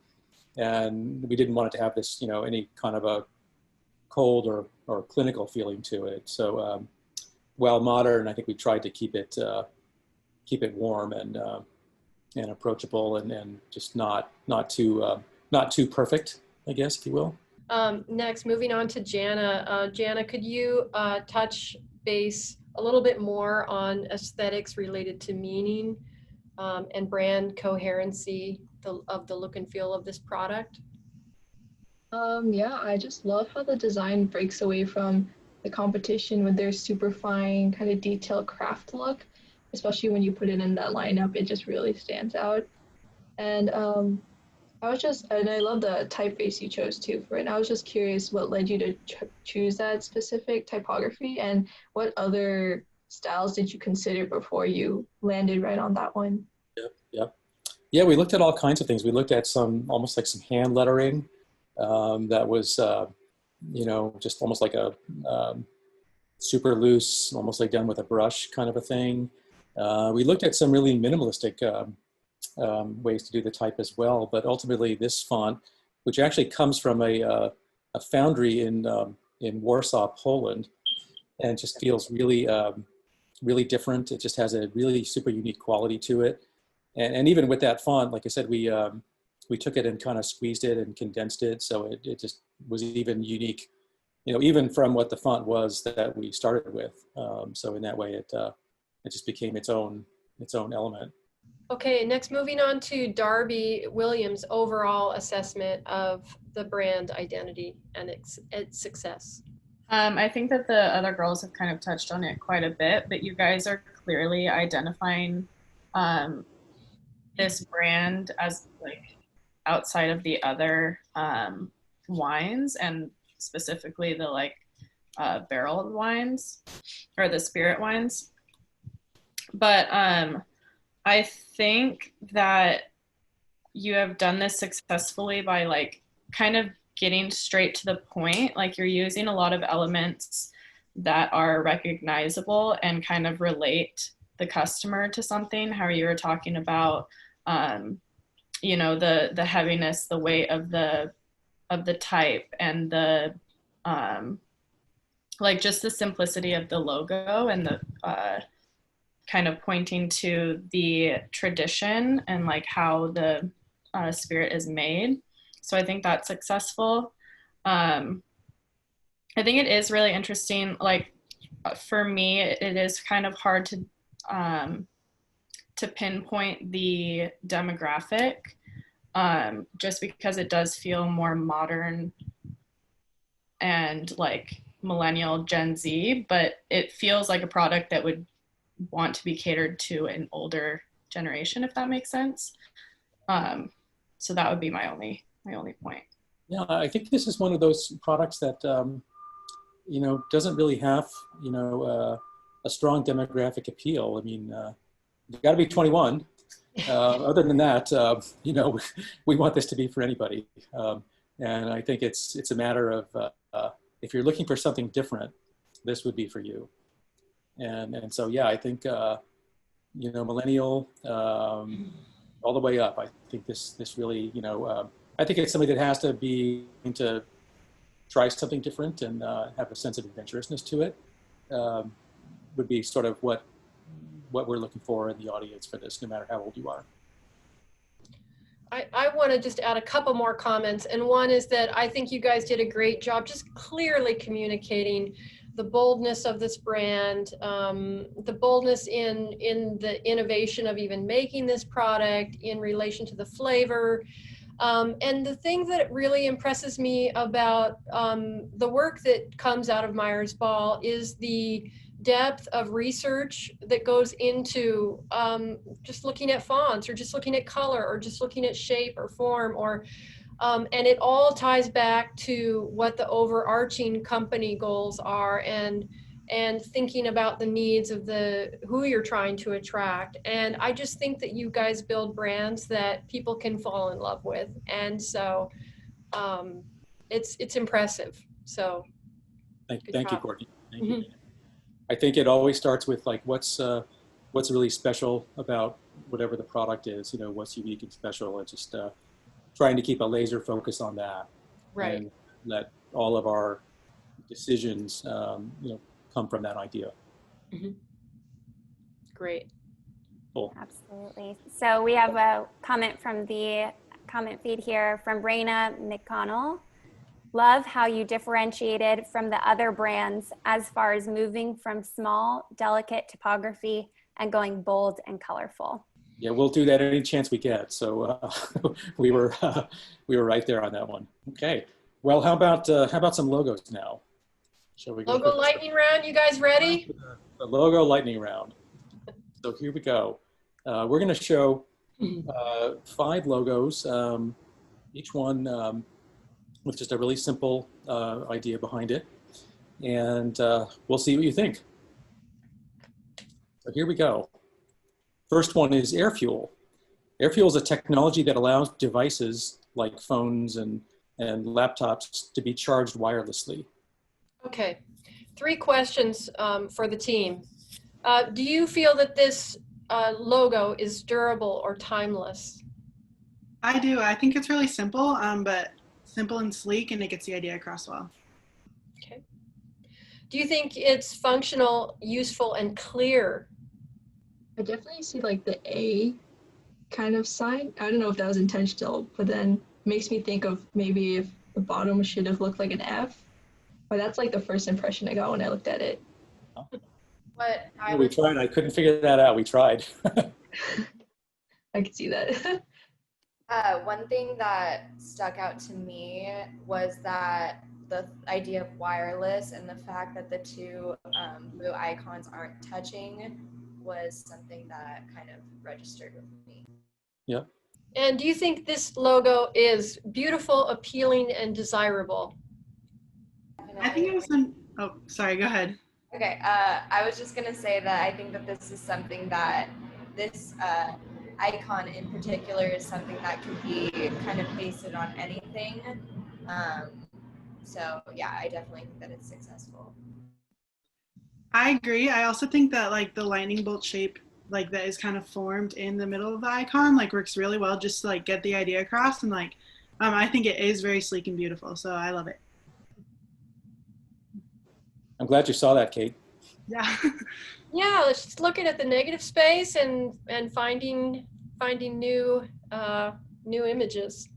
And we didn't want it to have this, you know, any kind of a cold or clinical feeling to it. So while modern, I think we tried to keep it warm and approachable and just not too perfect, I guess, if you will. Next, moving on to Jana. Jana, could you touch base a little bit more on aesthetics related to meaning and brand coherency of the look and feel of this product? Yeah, I just love how the design breaks away from the competition with their super fine kind of detailed craft look, especially when you put it in that lineup, it just really stands out. And and I love the typeface you chose too for it. And I was just curious what led you to choose that specific typography and what other styles did you consider before you landed right on that one? Yep. Yeah, we looked at all kinds of things. We looked at almost like some hand lettering that was, you know, just almost like a super loose, almost like done with a brush kind of a thing. We looked at some really minimalistic ways to do the type as well, but ultimately this font, which actually comes from a foundry in Warsaw, Poland, and just feels really really different. It just has a really super unique quality to it. And even with that font, like I said, we took it and kind of squeezed it and condensed it, so it just was even unique, you know, even from what the font was that we started with. So in that way, it just became its own element. Okay, next moving on to Darby Williams' overall assessment of the brand identity and its success. I think that the other girls have kind of touched on it quite a bit, but you guys are clearly identifying this brand as like outside of the other wines, and specifically the like barreled wines or the spirit wines. But I think that you have done this successfully by like kind of getting straight to the point. Like you're using a lot of elements that are recognizable and kind of relate the customer to something. How you were talking about, you know, the heaviness, the weight of the type, and the like just the simplicity of the logo and the kind of pointing to the tradition and like how the spirit is made. So I think that's successful. I think it is really interesting. Like for me, it is kind of hard to pinpoint the demographic, just because it does feel more modern and like millennial Gen Z, but it feels like a product that would want to be catered to an older generation, if that makes sense. So that would be my only point. Yeah, I think this is one of those products that you know, doesn't really have, you know, a strong demographic appeal. I mean, you got to be 21. Other than that, you know, we want this to be for anybody. And I think it's a matter of if you're looking for something different, this would be for you. And so, yeah, I think, you know, millennial, all the way up. I think this really, you know, I think it's somebody that has to be into try something different and have a sense of adventurousness to it would be sort of what we're looking for in the audience for this, no matter how old you are. I want to just add a couple more comments. And one is that I think you guys did a great job just clearly communicating the boldness of this brand, the boldness in the innovation of even making this product in relation to the flavor. And the thing that really impresses me about the work that comes out of MiresBall is the depth of research that goes into just looking at fonts or just looking at color or just looking at shape or form and it all ties back to what the overarching company goals are and thinking about the needs of who you're trying to attract. And I just think that you guys build brands that people can fall in love with. And so it's impressive. So Thank you, job. Courtney. Thank you. I think it always starts with like what's really special about whatever the product is, you know, what's unique and special, and just trying to keep a laser focus on that. Right. And let all of our decisions, you know, come from that idea. Mm-hmm. Great. Cool. Absolutely. So we have a comment from the comment feed here from Raina McConnell. Love how you differentiated from the other brands as far as moving from small, delicate typography and going bold and colorful. Yeah, we'll do that any chance we get. So we were right there on that one. Okay. Well, how about some logos now? Shall we go? Logo lightning round. You guys ready? The logo lightning round. So here we go. We're going to show 5 logos, each one with just a really simple idea behind it. And we'll see what you think. So here we go. First one is AirFuel. AirFuel is a technology that allows devices like phones and laptops to be charged wirelessly. Okay. 3 questions for the team. Do you feel that this logo is durable or timeless? I do. I think it's really simple, but simple and sleek, and it gets the idea across well. Okay. Do you think it's functional, useful, and clear? I definitely see like the A kind of sign. I don't know if that was intentional, but then makes me think of maybe if the bottom should have looked like an F. But that's like the first impression I got when I looked at it. What We tried. I couldn't figure that out. We tried. I could see that. One thing that stuck out to me was that the idea of wireless and the fact that the 2 blue icons aren't touching was something that kind of registered with me. Yeah. And do you think this logo is beautiful, appealing, and desirable? I think it was oh, sorry, go ahead. Okay, I was just gonna say that I think that this is something that this icon in particular is something that can be kind of pasted on anything. So yeah, I definitely think that it's successful. I agree. I also think that like the lightning bolt shape like that is kind of formed in the middle of the icon like works really well just to like get the idea across, and like I think it is very sleek and beautiful, so I love it. I'm glad you saw that, Kate. Yeah. Yeah, let's just looking at the negative space and finding new new images.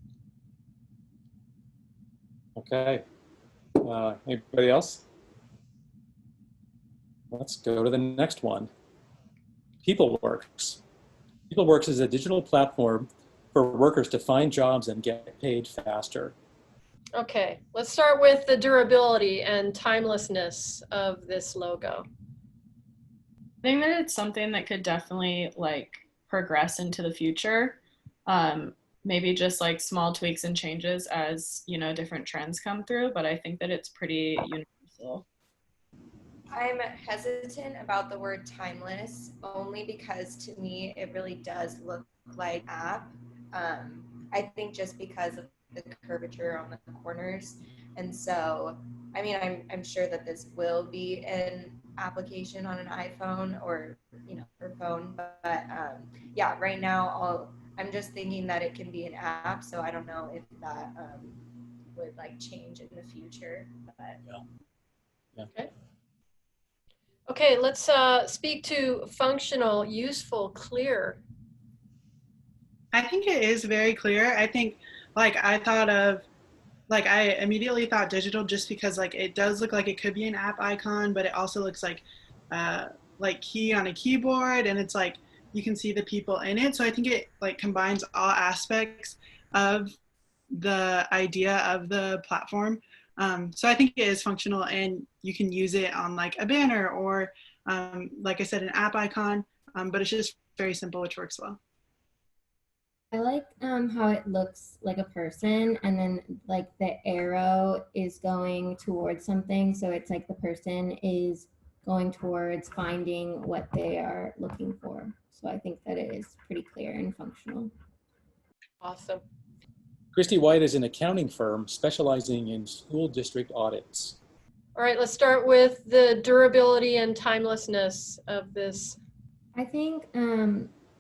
Okay. Anybody else? Let's go to the next one. PeopleWorks. PeopleWorks is a digital platform for workers to find jobs and get paid faster. Okay, let's start with the durability and timelessness of this logo. I think that it's something that could definitely like progress into the future. Maybe just like small tweaks and changes as, you know, different trends come through, but I think that it's pretty universal. I'm hesitant about the word timeless only because to me it really does look like an app. I think just because of the curvature on the corners. And so, I mean, I'm sure that this will be an application on an iPhone or, you know, or phone, but yeah, right now I'm just thinking that it can be an app. So I don't know if that would like change in the future. But Yeah. Okay. Okay, let's speak to functional, useful, clear. I think it is very clear. I think like I immediately thought digital just because like it does look like it could be an app icon, but it also looks like key on a keyboard, and it's like you can see the people in it. So I think it like combines all aspects of the idea of the platform. So I think it is functional, and you can use it on like a banner or like I said, an app icon, but it's just very simple, which works well. I like how it looks like a person, and then like the arrow is going towards something. So it's like the person is going towards finding what they are looking for. So I think that it is pretty clear and functional. Awesome. Christy White is an accounting firm specializing in school district audits. All right, let's start with the durability and timelessness of this. I think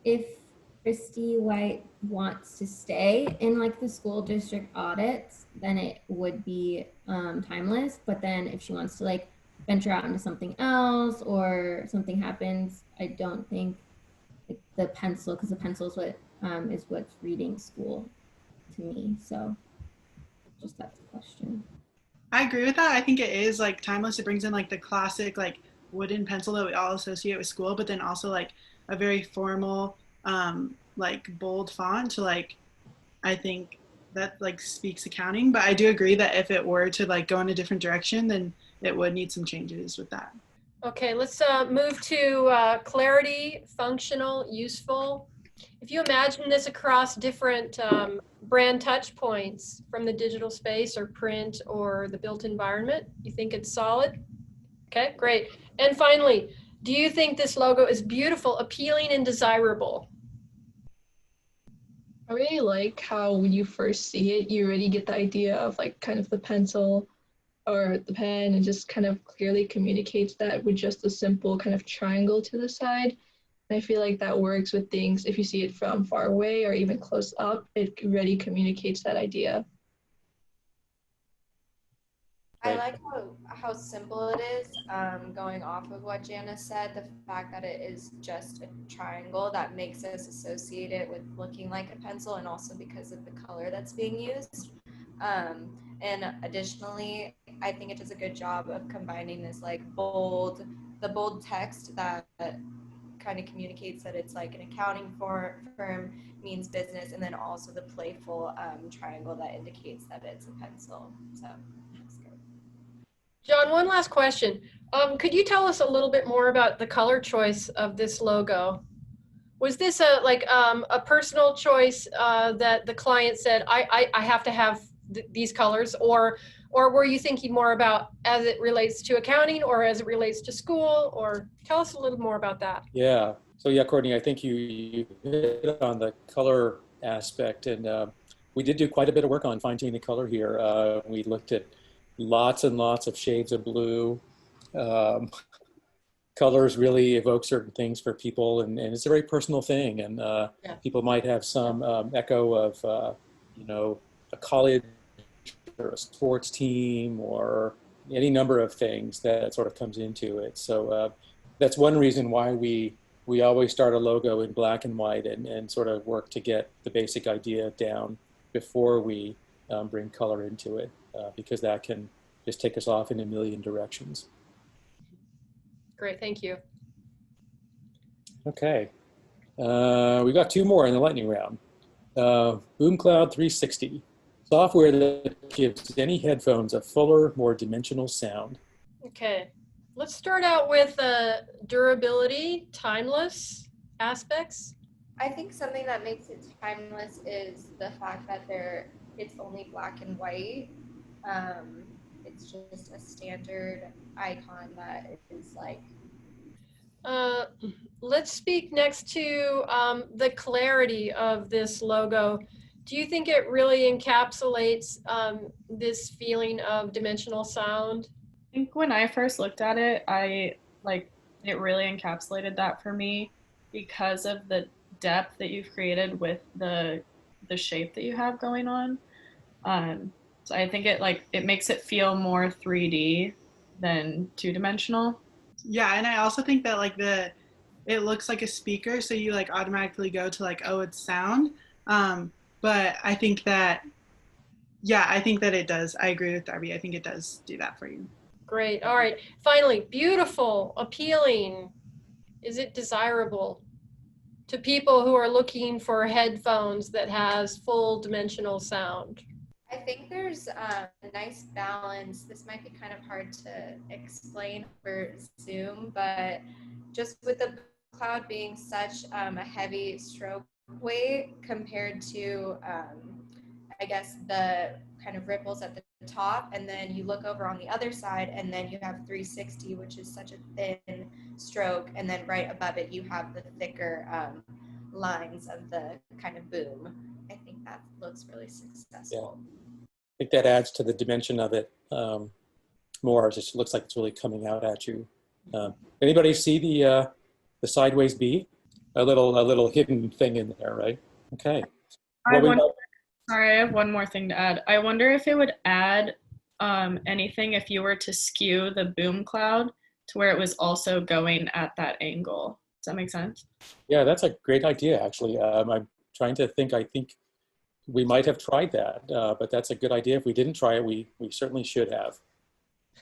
if Christy White wants to stay in like the school district audits, then it would be timeless. But then if she wants to like venture out into something else or something happens, I don't think like, the pencil, because the pencil is what is what's reading school to me. So just that's the question. I agree with that. I think it is like timeless. It brings in like the classic like wooden pencil that we all associate with school, but then also like a very formal like bold font to like I think that like speaks accounting. But I do agree that if it were to like go in a different direction, then it would need some changes with that. Okay, let's move to clarity, functional, useful. If you imagine this across different brand touch points from the digital space or print or the built environment, you think it's solid? Okay, great. And finally, do you think this logo is beautiful, appealing, and desirable? I really like how when you first see it, you already get the idea of like kind of the pencil or the pen, and just kind of clearly communicates that with just a simple kind of triangle to the side. And I feel like that works with things. If you see it from far away or even close up, it already communicates that idea. I like how simple it is, going off of what Janice said, the fact that it is just a triangle that makes us associate it with looking like a pencil, and also because of the color that's being used. And additionally, I think it does a good job of combining this like the bold text that kind of communicates that it's like an accounting firm, means business, and then also the playful triangle that indicates that it's a pencil. So that's good. John, one last question. Could you tell us a little bit more about the color choice of this logo? Was this a personal choice that the client said, I have to have these colors, or were you thinking more about as it relates to accounting or as it relates to school? Or tell us a little more about that. Yeah. So yeah, Courtney, I think you hit on the color aspect, and we did do quite a bit of work on fine-tuning the color here. We looked at lots and lots of shades of blue. Colors really evoke certain things for people, and it's a very personal thing. And Yeah. people might have some echo of, a college or a sports team or any number of things that sort of comes into it. So that's one reason why we always start a logo in black and white and sort of work to get the basic idea down before we bring color into it, because that can just take us off in a million directions. Great, thank you. Okay, we got two more in the lightning round. BoomCloud 360, software that gives any headphones a fuller, more dimensional sound. Okay, let's start out with durability, timeless aspects. I think something that makes it timeless is the fact that it's only black and white. It's just a standard icon that is like. Let's speak next to the clarity of this logo. Do you think it really encapsulates this feeling of dimensional sound? I think when I first looked at it, it really encapsulated that for me because of the depth that you've created with the shape that you have going on. So I think it makes it feel more 3D than two-dimensional. Yeah, and I also think that it looks like a speaker, so you like automatically go to like, oh, it's sound. But I think that, yeah, I think that it does. I agree with Darby. I think it does do that for you. Great. All right. Finally, beautiful, appealing. Is it desirable to people who are looking for headphones that has full dimensional sound? I think there's a nice balance. This might be kind of hard to explain over Zoom, but just with the cloud being such a heavy stroke weight compared to, I guess, the kind of ripples at the top, and then you look over on the other side, and then you have 360, which is such a thin stroke, and then right above it you have the thicker lines of the kind of boom. I think that looks really successful. Yeah. I think that adds to the dimension of it more. It just looks like it's really coming out at you. Anybody see the sideways B? A little hidden thing in there, right? Okay. Sorry, I have one more thing to add. I wonder if it would add anything if you were to skew the boom cloud to where it was also going at that angle. Does that make sense? Yeah, that's a great idea, actually. I'm trying to think. I think we might have tried that, but that's a good idea. If we didn't try it, we certainly should have.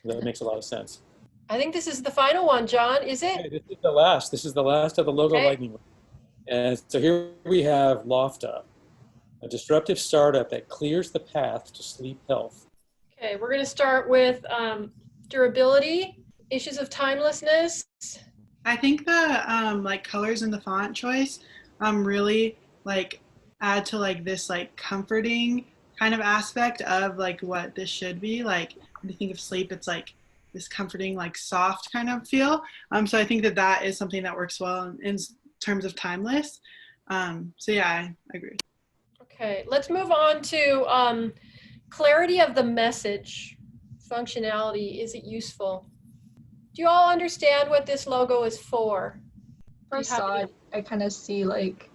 That makes a lot of sense. I think this is the final one, John. Is it? Okay, this is the last. This is the last of the logo lightning round. And so here we have Lofta, a disruptive startup that clears the path to sleep health. Okay, we're going to start with durability, issues of timelessness. I think the like colors in the font choice really like add to like this like comforting kind of aspect of like what this should be. Like when you think of sleep, it's like this comforting, like soft kind of feel. So I think that that is something that works well in terms of timeless. So yeah, I agree. Okay, let's move on to clarity of the message, functionality. Is it useful? Do you all understand what this logo is for? First saw it, I kind of see like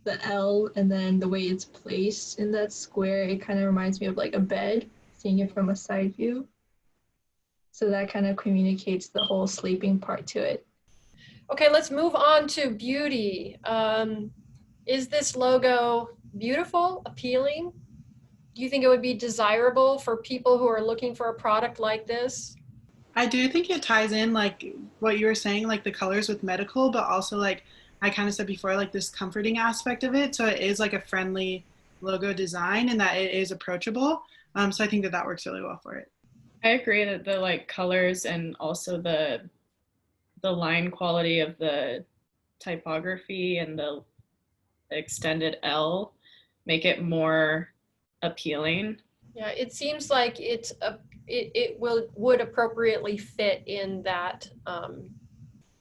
the L and then the way it's placed in that square. It kind of reminds me of like a bed, seeing it from a side view. So that kind of communicates the whole sleeping part to it. Okay, let's move on to beauty. Is this logo beautiful, appealing? Do you think it would be desirable for people who are looking for a product like this? I do think it ties in like what you were saying, like the colors with medical, but also like I kind of said before, like this comforting aspect of it. So it is like a friendly logo design and that it is approachable. So I think that that works really well for it. I agree that the like colors and also the line quality of the typography and the extended L make it more appealing. Yeah, it seems like it would appropriately fit in that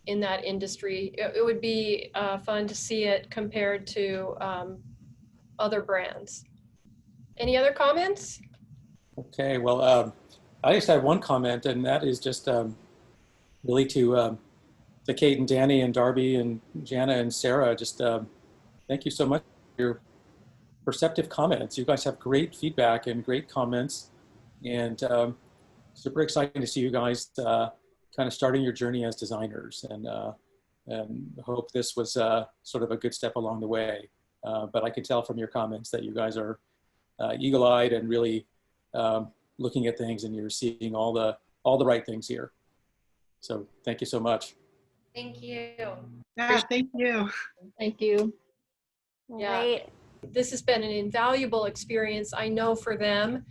industry. It would be fun to see it compared to other brands. Any other comments? Okay, well, I just had one comment, and that is just really to Kate and Danny and Darby and Jana and Sarah. Just thank you so much for your perceptive comments. You guys have great feedback and great comments, and super exciting to see you guys kind of starting your journey as designers, and hope this was sort of a good step along the way. But I can tell from your comments that you guys are eagle-eyed and really looking at things, and you're seeing all the right things here. So thank you so much. Thank you. Yeah, thank you. Thank you. Yeah. Great. This has been an invaluable experience, I know, for them.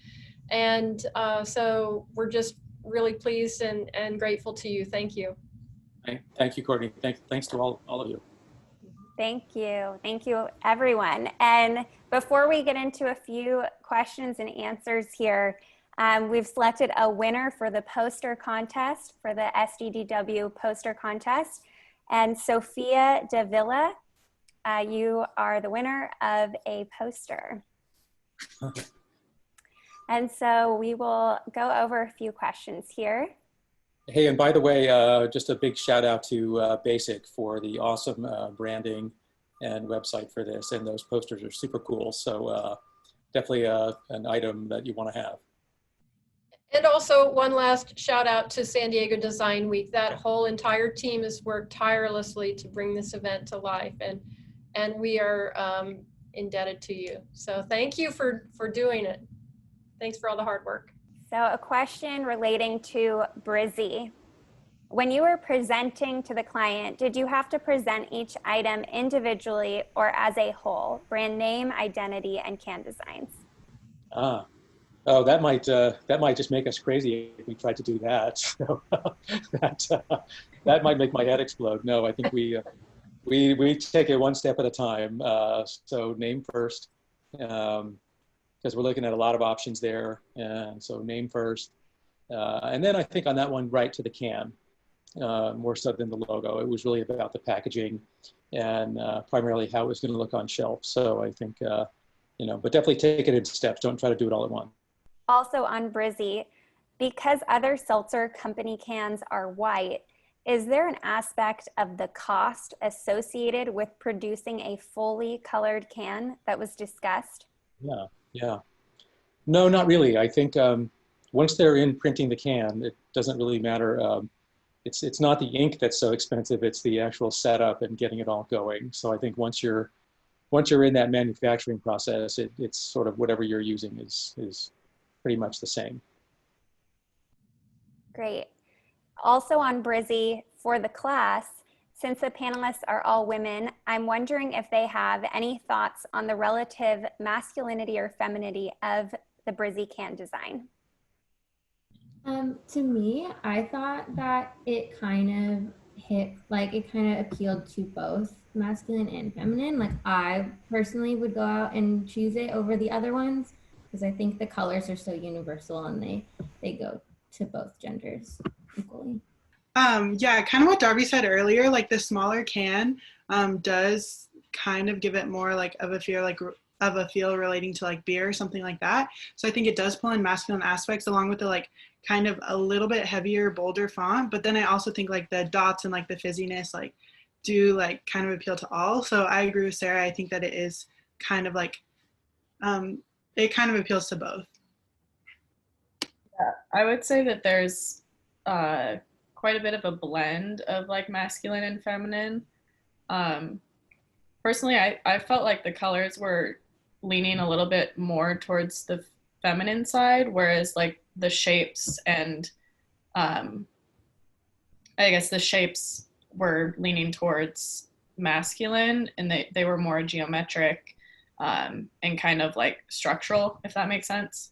And so we're just really pleased and grateful to you. Thank you. Thank you, Courtney. Thanks to all of you. Thank you. Thank you, everyone. And before we get into a few questions and answers here, we've selected a winner for the poster contest, for the SDDW poster contest. And Sophia Davila, you are the winner of a poster. And so we will go over a few questions here. Hey, and by the way, just a big shout out to Basic for the awesome branding and website for this. And those posters are super cool. So definitely an item that you want to have. And also one last shout out to San Diego Design Week. That whole entire team has worked tirelessly to bring this event to life, and we are indebted to you. So thank you for doing it. Thanks for all the hard work. So a question relating to Brizzy. When you were presenting to the client, did you have to present each item individually or as a whole? Brand name, identity, and can designs. Oh, that might just make us crazy if we tried to do that. So that might make my head explode. No, I think we take it one step at a time. So name first, because we're looking at a lot of options there, and so name first, and then I think on that one, right to the can, more so than the logo. It was really about the packaging and primarily how it was going to look on shelf. So I think but definitely take it in steps. Don't try to do it all at once. Also on Brizzy, because other seltzer company cans are white, is there an aspect of the cost associated with producing a fully colored can that was discussed? Yeah. No, not really. I think once they're in printing the can, it doesn't really matter. It's not the ink that's so expensive, it's the actual setup and getting it all going. So I think once you're in that manufacturing process, it's sort of whatever you're using is pretty much the same. Great. Also on Brizzy, for the class, since the panelists are all women, I'm wondering if they have any thoughts on the relative masculinity or femininity of the Brizzy can design. To me, I thought that it kind of appealed to both masculine and feminine. Like I personally would go out and choose it over the other ones because I think the colors are so universal and they go to both genders equally. Yeah, kind of what Darby said earlier, like the smaller can does kind of give it more like of a feel relating to like beer or something like that. So I think it does pull in masculine aspects along with the like kind of a little bit heavier, bolder font. But then I also think like the dots and like the fizziness like do like kind of appeal to all. So I agree with Sarah. I think that it is kind of like it kind of appeals to both. Yeah, I would say that there's quite a bit of a blend of like masculine and feminine. Personally, I felt like the colors were leaning a little bit more towards the feminine side, whereas like the shapes and I guess the shapes were leaning towards masculine, and they were more geometric and kind of like structural, if that makes sense.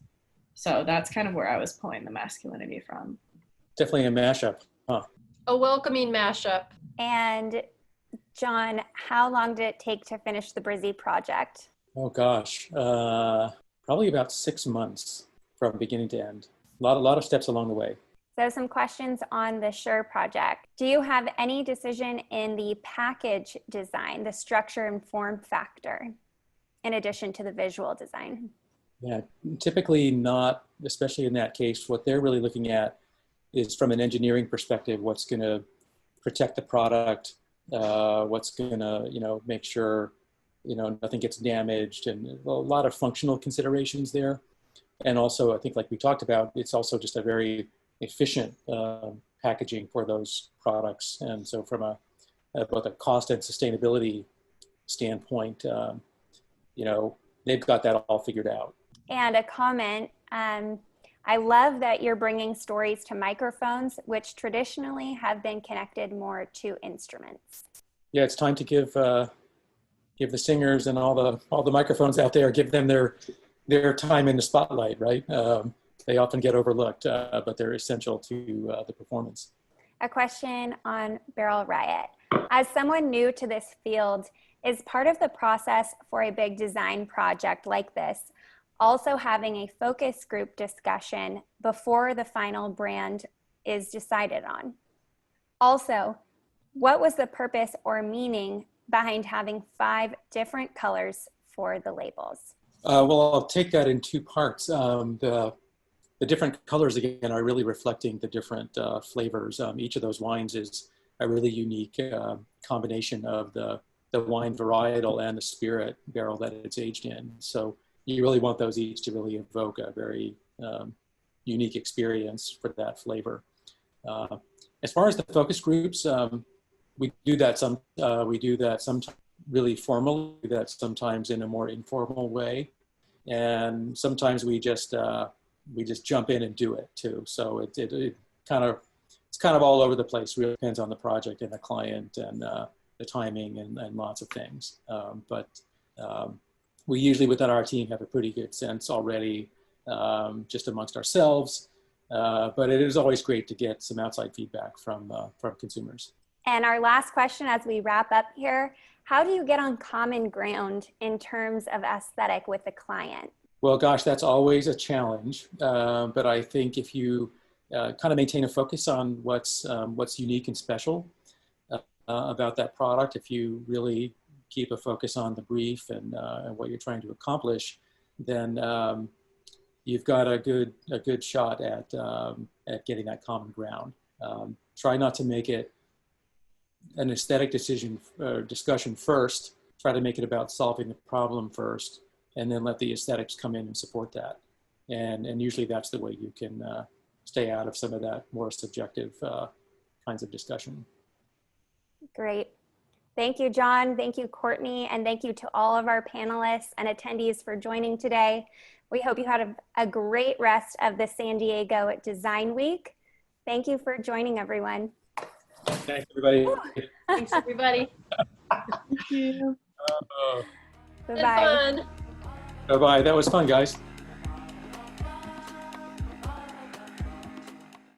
So that's kind of where I was pulling the masculinity from. Definitely a mashup, huh? A welcoming mashup. And John, how long did it take to finish the Brizzy project? Oh gosh, probably about 6 months from beginning to end. A lot of steps along the way. So some questions on the Sure project. Do you have any decision in the package design, the structure and form factor, in addition to the visual design? Yeah, typically not, especially in that case. What they're really looking at is from an engineering perspective, what's going to protect the product, what's going to, make sure, nothing gets damaged, and a lot of functional considerations there. And also, I think like we talked about, it's also just a very efficient packaging for those products. And so from both a cost and sustainability standpoint, they've got that all figured out. And a comment, I love that you're bringing stories to microphones, which traditionally have been connected more to instruments. Yeah, it's time to give the singers and all the microphones out there, give them their time in the spotlight, right? They often get overlooked, but they're essential to the performance. A question on Barrel Riot. As someone new to this field, is part of the process for a big design project like this also having a focus group discussion before the final brand is decided on? Also, what was the purpose or meaning behind having 5 different colors for the labels? Well, I'll take that in 2 parts. The different colors, again, are really reflecting the different flavors. Each of those wines is a really unique combination of the wine varietal and the spirit barrel that it's aged in. So you really want those each to really evoke a very unique experience for that flavor. As far as the focus groups, we do that sometimes really formally, that sometimes in a more informal way, and sometimes we just jump in and do it too. So it's kind of all over the place. Really depends on the project and the client and the timing and lots of things. But we usually within our team have a pretty good sense already, just amongst ourselves. But it is always great to get some outside feedback from consumers. And our last question as we wrap up here, how do you get on common ground in terms of aesthetic with the client? Well, gosh, that's always a challenge. But I think if you kind of maintain a focus on what's unique and special about that product, if you really keep a focus on the brief and what you're trying to accomplish, then you've got a good shot at getting that common ground. Try not to make it an aesthetic discussion first. Try to make it about solving the problem first, and then let the aesthetics come in and support that. And usually that's the way you can stay out of some of that more subjective kinds of discussion. Great. Thank you, John. Thank you, Courtney. And thank you to all of our panelists and attendees for joining today. We hope you had a great rest of the San Diego Design Week. Thank you for joining, everyone. Thanks, everybody. Thanks, everybody. Thank you. Bye-bye. Bye-bye. That was fun, guys.